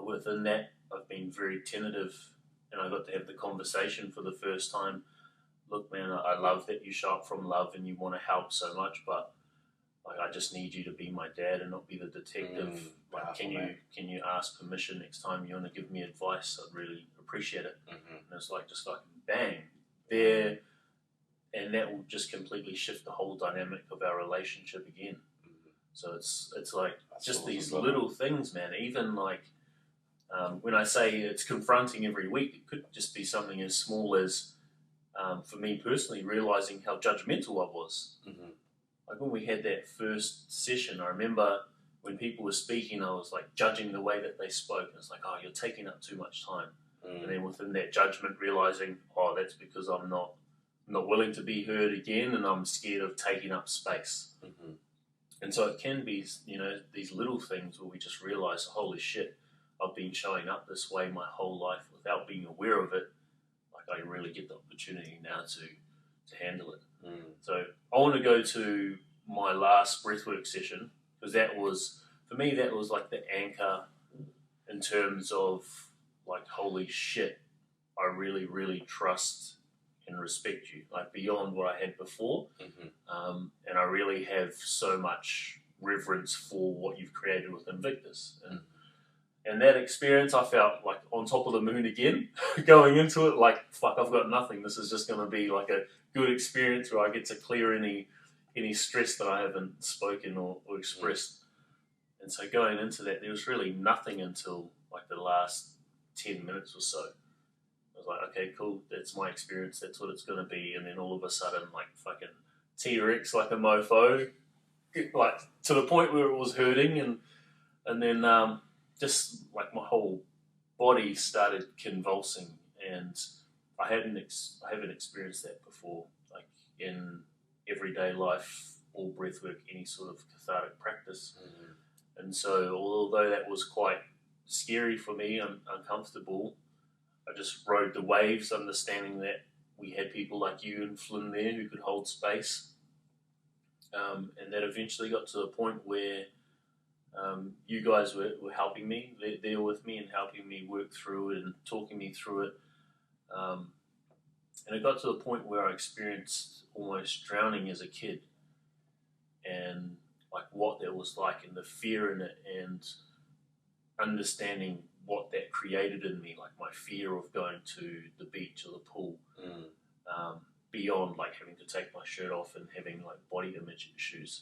within that, I've been very tentative, and I got to have the conversation for the first time. Look, man, I love that you show up from love and you want to help so much, but like I just need you to be my dad and not be the detective. Like, can you ask permission next time you want to give me advice? I'd really appreciate it. And it's like just like bang there, and that will just completely shift the whole dynamic of our relationship again. So it's like that's just these little things, man. Even like when I say it's confronting every week, it could just be something as small as, for me personally, realizing how judgmental I was. Like when we had that first session, I remember when people were speaking, I was like judging the way that they spoke. And it's like, oh, you're taking up too much time. And then within that judgment, realizing, oh, that's because I'm not willing to be heard again, and I'm scared of taking up space. And so it can be, these little things where we just realize, holy shit, I've been showing up this way my whole life without being aware of it. Like I really get the opportunity now to handle it. So I want to go to my last breathwork session, because that was, for me, that was like the anchor in terms of like, holy shit, I really, really trust and respect you, like beyond what I had before. And I really have so much reverence for what you've created with Invictus. And that experience, I felt like on top of the moon again, going into it, like, fuck, I've got nothing. This is just going to be like a good experience where I get to clear any stress that I haven't spoken or expressed. And so going into that, there was really nothing until like the last 10 minutes or so. I was like, okay, cool, that's my experience, that's what it's going to be. And then all of a sudden, like fucking T-Rex, like a mofo, like to the point where it was hurting. And then just like my whole body started convulsing, and I haven't experienced that before, like in everyday life or breathwork, any sort of cathartic practice. And so although that was quite scary for me and uncomfortable, I just rode the waves, understanding that we had people like you and Flynn there who could hold space. And that eventually got to the point where you guys were helping me, there with me and helping me work through it and talking me through it. And it got to the point where I experienced almost drowning as a kid, and like what that was like and the fear in it, and understanding what that created in me, like my fear of going to the beach or the pool, beyond like having to take my shirt off and having like body image issues.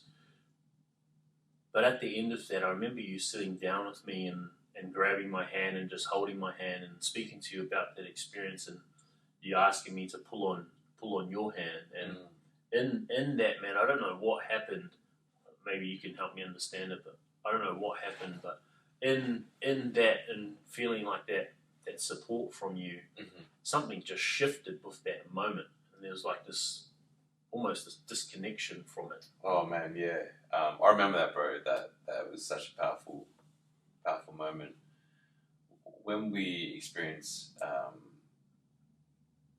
But at the end of that, I remember you sitting down with me and grabbing my hand and just holding my hand and speaking to you about that experience, and you asking me to pull on your hand. And in that, man, I don't know what happened. Maybe you can help me understand it, but I don't know what happened. But in that and feeling like that support from you, something just shifted with that moment, and there was like this almost this disconnection from it. Oh man, yeah. I remember that, bro. That was such a powerful moment. When we experience,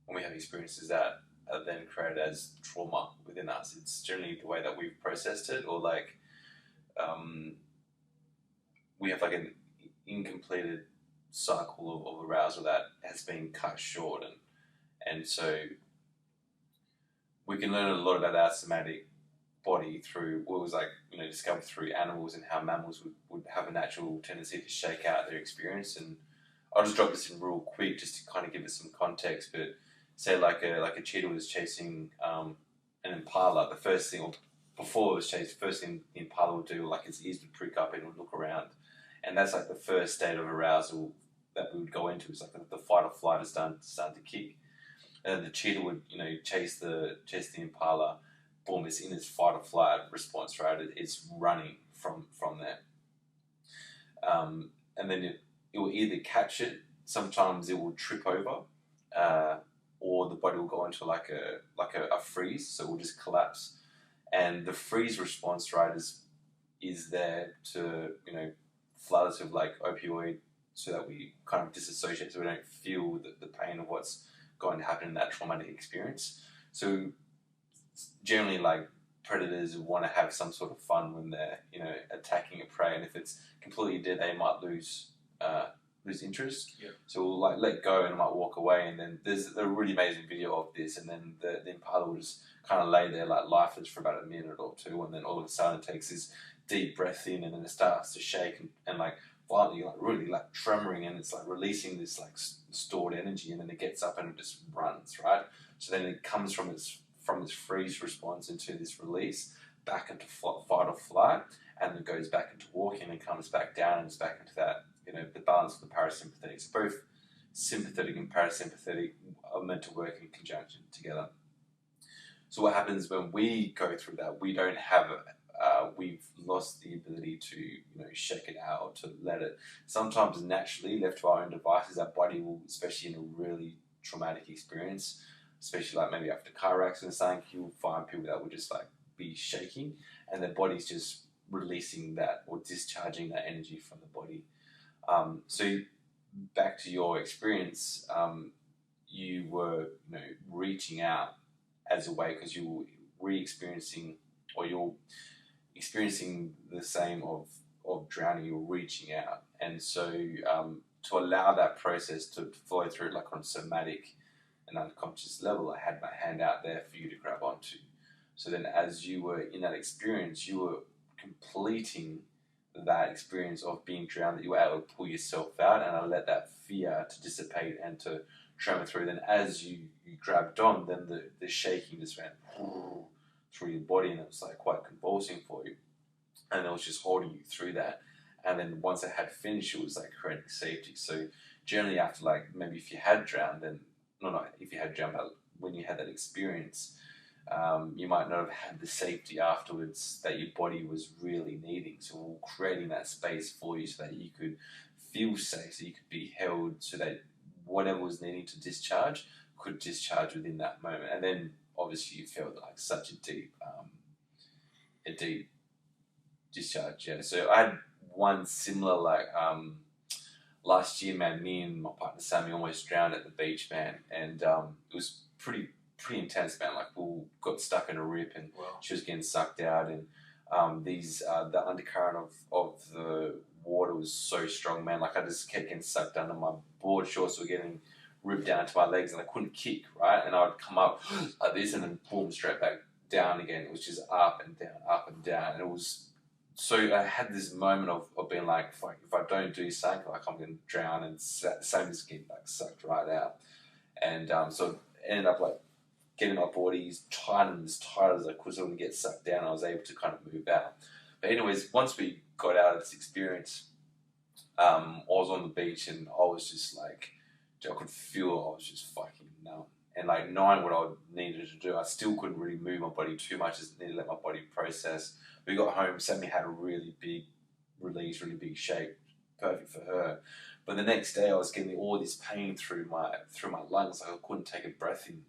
when we have experiences that are then created as trauma within us. It's generally the way that we've processed it, or like we have like an incompleted cycle of arousal that has been cut short, and so we can learn a lot about our somatic body through what was like, discovered through animals, and how mammals would have a natural tendency to shake out their experience. And I'll just drop this in real quick just to kind of give it some context. But say like a cheetah was chasing an impala, the first thing, or before it was chased, first thing the impala would do, like its ears would prick up and it would look around, and that's like the first state of arousal that we would go into. It's like the fight or flight is starting to kick, and the cheetah would chase the impala. Boom! It's in its fight or flight response, right? It's running from there, and then it will either catch it. Sometimes it will trip over, or the body will go into like a freeze, so it will just collapse. And the freeze response, right, is there to flood us with like opioid, so that we kind of disassociate, so we don't feel the pain of what's going to happen in that traumatic experience. So generally, like, predators want to have some sort of fun when they're attacking a prey, and if it's completely dead, they might lose interest. Yeah. So we'll like let go and might walk away, and then there's a really amazing video of this, and then the impala will just kind of lay there like lifeless for about a minute or two, and then all of a sudden it takes this deep breath in, and then it starts to shake and like violently, like really like tremoring, and it's like releasing this like stored energy, and then it gets up and it just runs, right? So then it comes from its freeze response into this release back into fight or flight, and then goes back into walking and comes back down and is back into that the balance of the parasympathetic. So both sympathetic and parasympathetic are meant to work in conjunction together. So what happens when we go through that? We don't have we've lost the ability to shake it out, or to let it. Sometimes naturally, left to our own devices, our body will, especially in a really traumatic experience, especially like maybe after car accidents, you'll find people that will just like be shaking, and their body's just releasing that or discharging that energy from the body. So back to your experience, you were reaching out as a way, because you were re-experiencing, or you're experiencing the same of drowning. You're reaching out, and so to allow that process to flow through, like on a somatic and unconscious level, I had my hand out there for you to grab onto. So then as you were in that experience, you were completing that experience of being drowned, that you were able to pull yourself out, and I let that fear to dissipate and to tremor through. Then as you grabbed on, then the shaking just went through your body, and it was like quite convulsing for you, and it was just holding you through that. And then once it had finished, it was like creating safety. So generally after, like, maybe if you had drowned, then not if you had drowned, but when you had that experience, you might not have had the safety afterwards that your body was really needing. So we're creating that space for you so that you could feel safe, so you could be held, so that whatever was needing to discharge could discharge within that moment. And then obviously you felt like such a deep discharge. Yeah. So I had one similar, like, last year, man. Me and my partner Sammy almost drowned at the beach, man, and it was pretty intense, man. Like, we got stuck in a rip, and wow. She was getting sucked out, and the undercurrent of the water was so strong, man. Like, I just kept getting sucked under. My board shorts were getting ripped down to my legs, and I couldn't kick, right? And I would come up like this, and then boom, straight back down again. It was just up and down, and it was. So I had this moment of being like, if I don't do something, like, I'm going to drown, and same as getting like sucked right out. And so I ended up like getting my body tight as I could, so I wouldn't get sucked down. I was able to kind of move out. But anyways, once we got out of this experience, I was on the beach, and I was just like, I could feel I was just fucking numb. And like, knowing what I needed to do, I still couldn't really move my body too much. Just needed to let my body process. We got home, Sammy had a really big release, really big shake, perfect for her. But the next day I was getting all this pain through my lungs, like I couldn't take a breath in.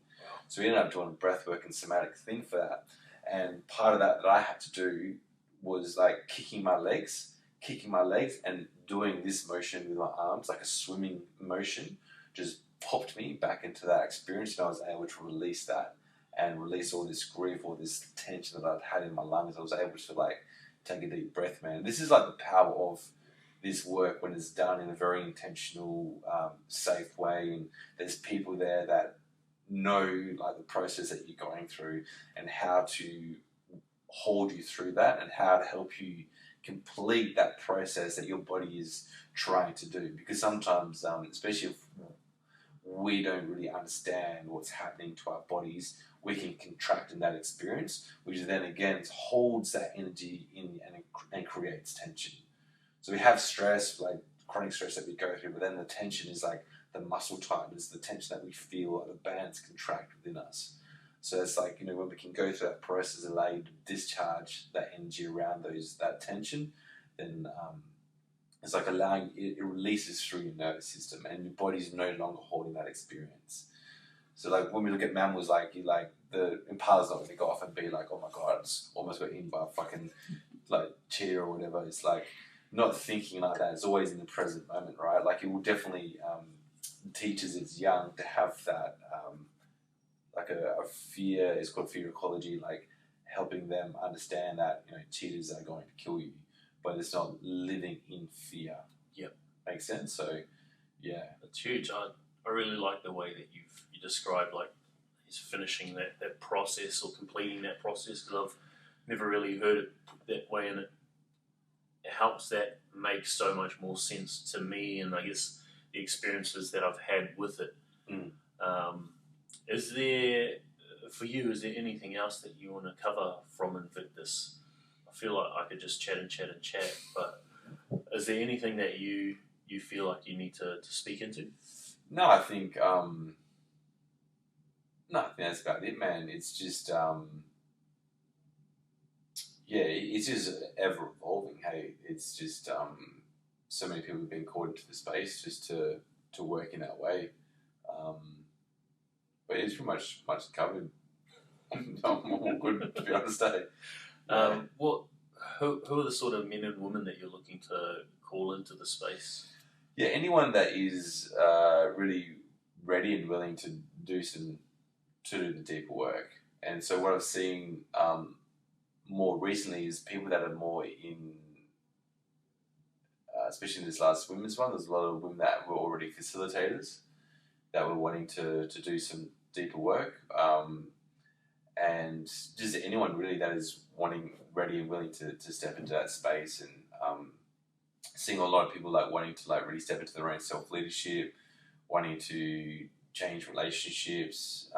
So we ended up doing a breathwork and somatic thing for that. And part of that I had to do was like kicking my legs and doing this motion with my arms, like a swimming motion, just popped me back into that experience, and I was able to release that. and release all this grief, all this tension that I'd had in my lungs. I was able to like take a deep breath, man. This is like the power of this work when it's done in a very intentional, safe way, and there's people there that know like the process that you're going through and how to hold you through that and how to help you complete that process that your body is trying to do. Because sometimes, especially if we don't really understand what's happening to our bodies, we can contract in that experience, which then again holds that energy in and creates tension. So we have stress, like chronic stress that we go through, but then the tension is like the muscle tightness, the tension that we feel, like the bands contract within us. So it's like, you know, when we can go through that process, allow you to discharge that energy around that tension, then it's like allowing it releases through your nervous system, and your body's no longer holding that experience. So like when we look at mammals, like the impala's not going to go off and be like, oh my god, it's almost got eaten by a fucking like cheetah or whatever. It's like not thinking like that. It's always in the present moment, right? Like it will definitely teach as it's young to have that like a fear. It's called fear ecology, like helping them understand that, you know, cheetahs are going to kill you, but it's not living in fear. Yep. Makes sense? So, yeah. It's huge. I really like the way that you described, like, he's finishing that process or completing that process, because I've never really heard it put that way, and it helps that make so much more sense to me, and I guess the experiences that I've had with it. Is there, for you, is there anything else that you want to cover from Invictus? I feel like I could just chat, but is there anything that you feel like you need to speak into? No, I think that's about it, man. It's just it's just ever evolving. Hey, it's just so many people have been called into the space just to work in that way. But it's pretty much covered. I'm all good, to be honest. Yeah. Who are the sort of men and women that you're looking to call into the space? Yeah, anyone that is really ready and willing to do the deeper work. And so what I've seen more recently is people that are more in, especially in this last women's one, there's a lot of women that were already facilitators that were wanting to do some deeper work. And just anyone really that is ready and willing to step into that space, and seeing a lot of people like wanting to like really step into their own self-leadership, wanting to change relationships,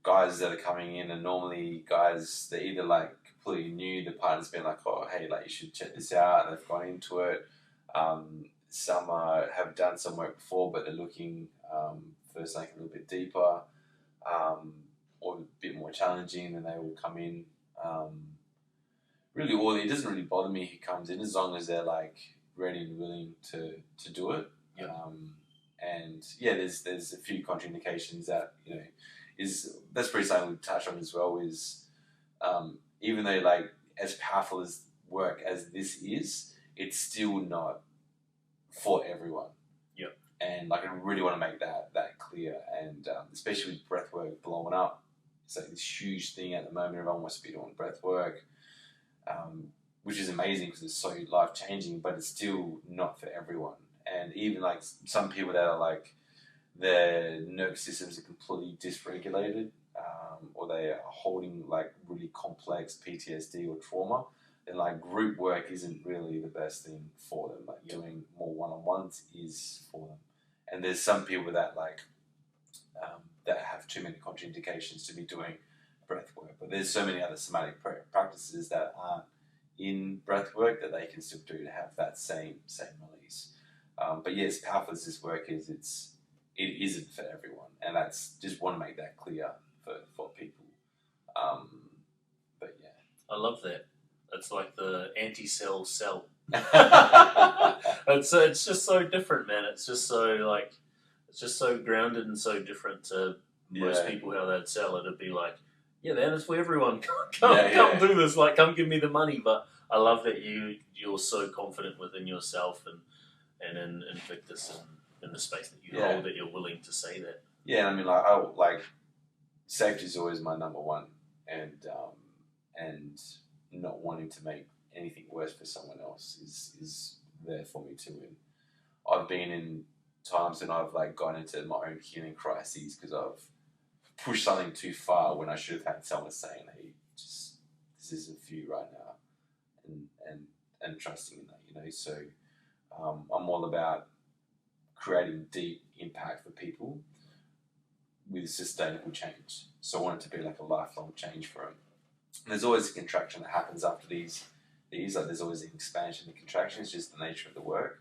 guys that are coming in, and normally guys, they're either like completely new, the partner's been like, oh hey, like you should check this out, and they've gone into it. Some have done some work before, but they're looking for something a little bit deeper, or a bit more challenging, and they will come in. Really, it doesn't really bother me who comes in, as long as they're like ready and willing to do it. Yep. And yeah, there's a few contraindications that, you know, that's pretty something we touch on as well. Is even though like as powerful as work as this is, it's still not for everyone. Yep. And like I really want to make that clear, and especially with breathwork blowing up, it's like this huge thing at the moment. Everyone wants to be doing breathwork, which is amazing because it's so life changing, but it's still not for everyone. And even like some people that are like their nervous systems are completely dysregulated, or they are holding like really complex PTSD or trauma, then like group work isn't really the best thing for them. Like doing more one-on-ones is for them. And there's some people that like that have too many contraindications to be doing breath work, but there's so many other somatic practices that aren't in breath work that they can still do to have that same release. But yeah, as powerful as this work is, it isn't for everyone, and that's just want to make that clear for people. But yeah, I love that. It's like the anti-cell cell. yeah. It's just so different, man. It's just so grounded and so different to most people how they'd sell it. It'd be like, yeah, man, it's for everyone. Come do this. Like, come give me the money. But I love that you're so confident within yourself and in Invictus and in the space that you hold, that you're willing to say that. Yeah, I mean, like safety is always my number one, and not wanting to make anything worse for someone else is there for me too. And I've been in times when I've like gone into my own healing crises because I've pushed something too far when I should have had someone saying, "Hey, just this isn't for you right now," and trusting in that, you know. So I'm all about creating deep impact for people with sustainable change. So I want it to be like a lifelong change for them. And there's always a contraction that happens after these like there's always an expansion and contraction. It's just the nature of the work.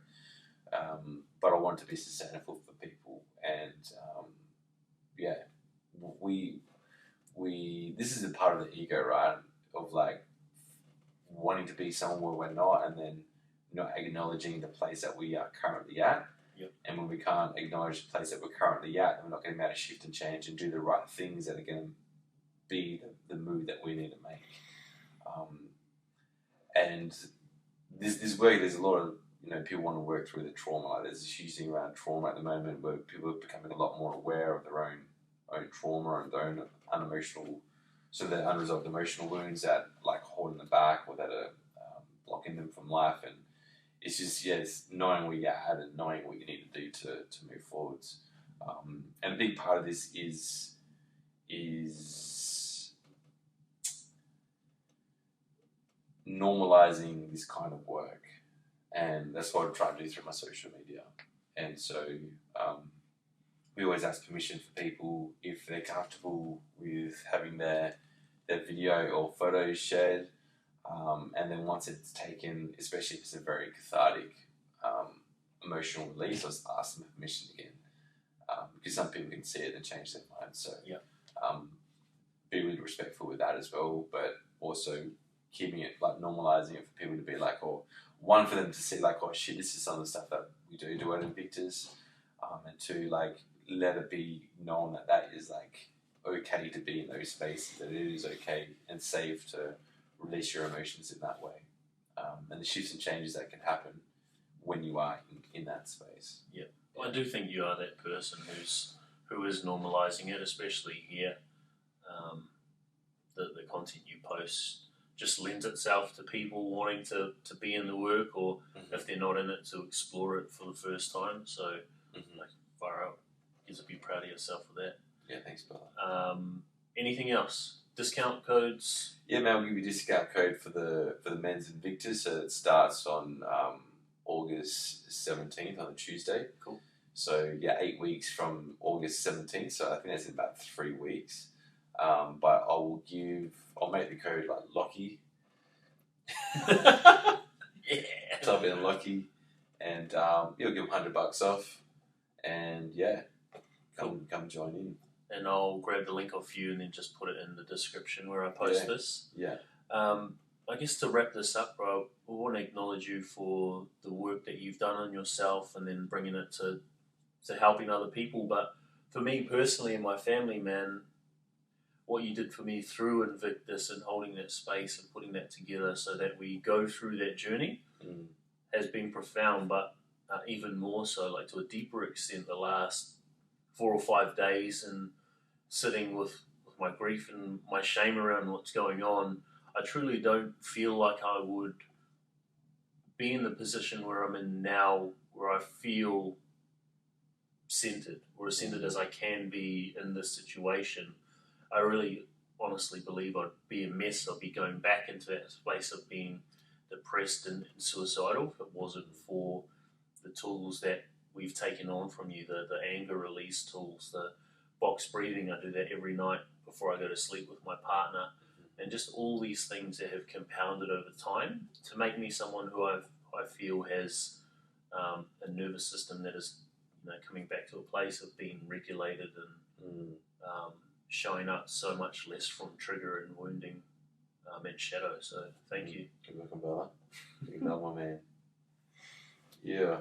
But I want it to be sustainable for people, and yeah, we this is a part of the ego, right? Of like wanting to be someone where we're not, and then not acknowledging the place that we are currently at. Yep. And when we can't acknowledge the place that we're currently at, then we're not going to be able to shift and change and do the right things that are going to be the move that we need to make. And this work, there's a lot of, you know, people want to work through the trauma. Like there's this huge thing around trauma at the moment where people are becoming a lot more aware of their own trauma and their own unemotional, so their unresolved emotional wounds that like holding them back or that are blocking them from life. And it's just, yeah, it's knowing where you're at and knowing what you need to do to move forwards. And a big part of this is normalizing this kind of work. And that's what I try to do through my social media. And so we always ask permission for people if they're comfortable with having their video or photos shared. And then once it's taken, especially if it's a very cathartic emotional release, I'll ask them permission again. Because some people can see it and change their mind. So yeah. Be really respectful with that as well, but also keeping it, like normalizing it for people to be like, or one, for them to see like, oh shit, this is some of the stuff that we do at Invictus. And two, like, let it be known that is like okay to be in those spaces, that it is okay and safe to release your emotions in that way. And the shifts and changes that can happen when you are in that space. Yeah. I do think you are that person who is normalising it, especially here. The content you post just lends itself to people wanting to be in the work, or if they're not in it, to explore it for the first time. So, like, far out. You should be proud of yourself for that. Yeah, thanks, brother. Anything else? Discount codes? Yeah, man, we'll give you a discount code for the men's Invictus. So it starts on August 17th on a Tuesday. Cool. So yeah, 8 weeks from August 17th. So I think that's in about 3 weeks. But I'll make the code like Lockie. Yeah. Type in Lockie, and you'll give $100 off. And yeah, come join in. And I'll grab the link off you and then just put it in the description where I post this. Yeah. I guess to wrap this up, bro, I want to acknowledge you for the work that you've done on yourself and then bringing it to helping other people. But for me personally and my family, man, what you did for me through Invictus and holding that space and putting that together so that we go through that journey has been profound. But even more so, like to a deeper extent, the last 4 or 5 days and sitting with my grief and my shame around what's going on, I truly don't feel like I would be in the position where I'm in now, where I feel centered, or as centered as I can be in this situation. I really honestly believe I'd be a mess. I'd be going back into that space of being depressed and suicidal if it wasn't for the tools that we've taken on from you, the anger release tools, the box breathing. I do that every night before I go to sleep with my partner, and just all these things that have compounded over time to make me someone who I feel has a nervous system that is, coming back to a place of being regulated and showing up so much less from trigger and wounding and shadow. So thank you. Good looking, brother. You're another one, man. Yeah.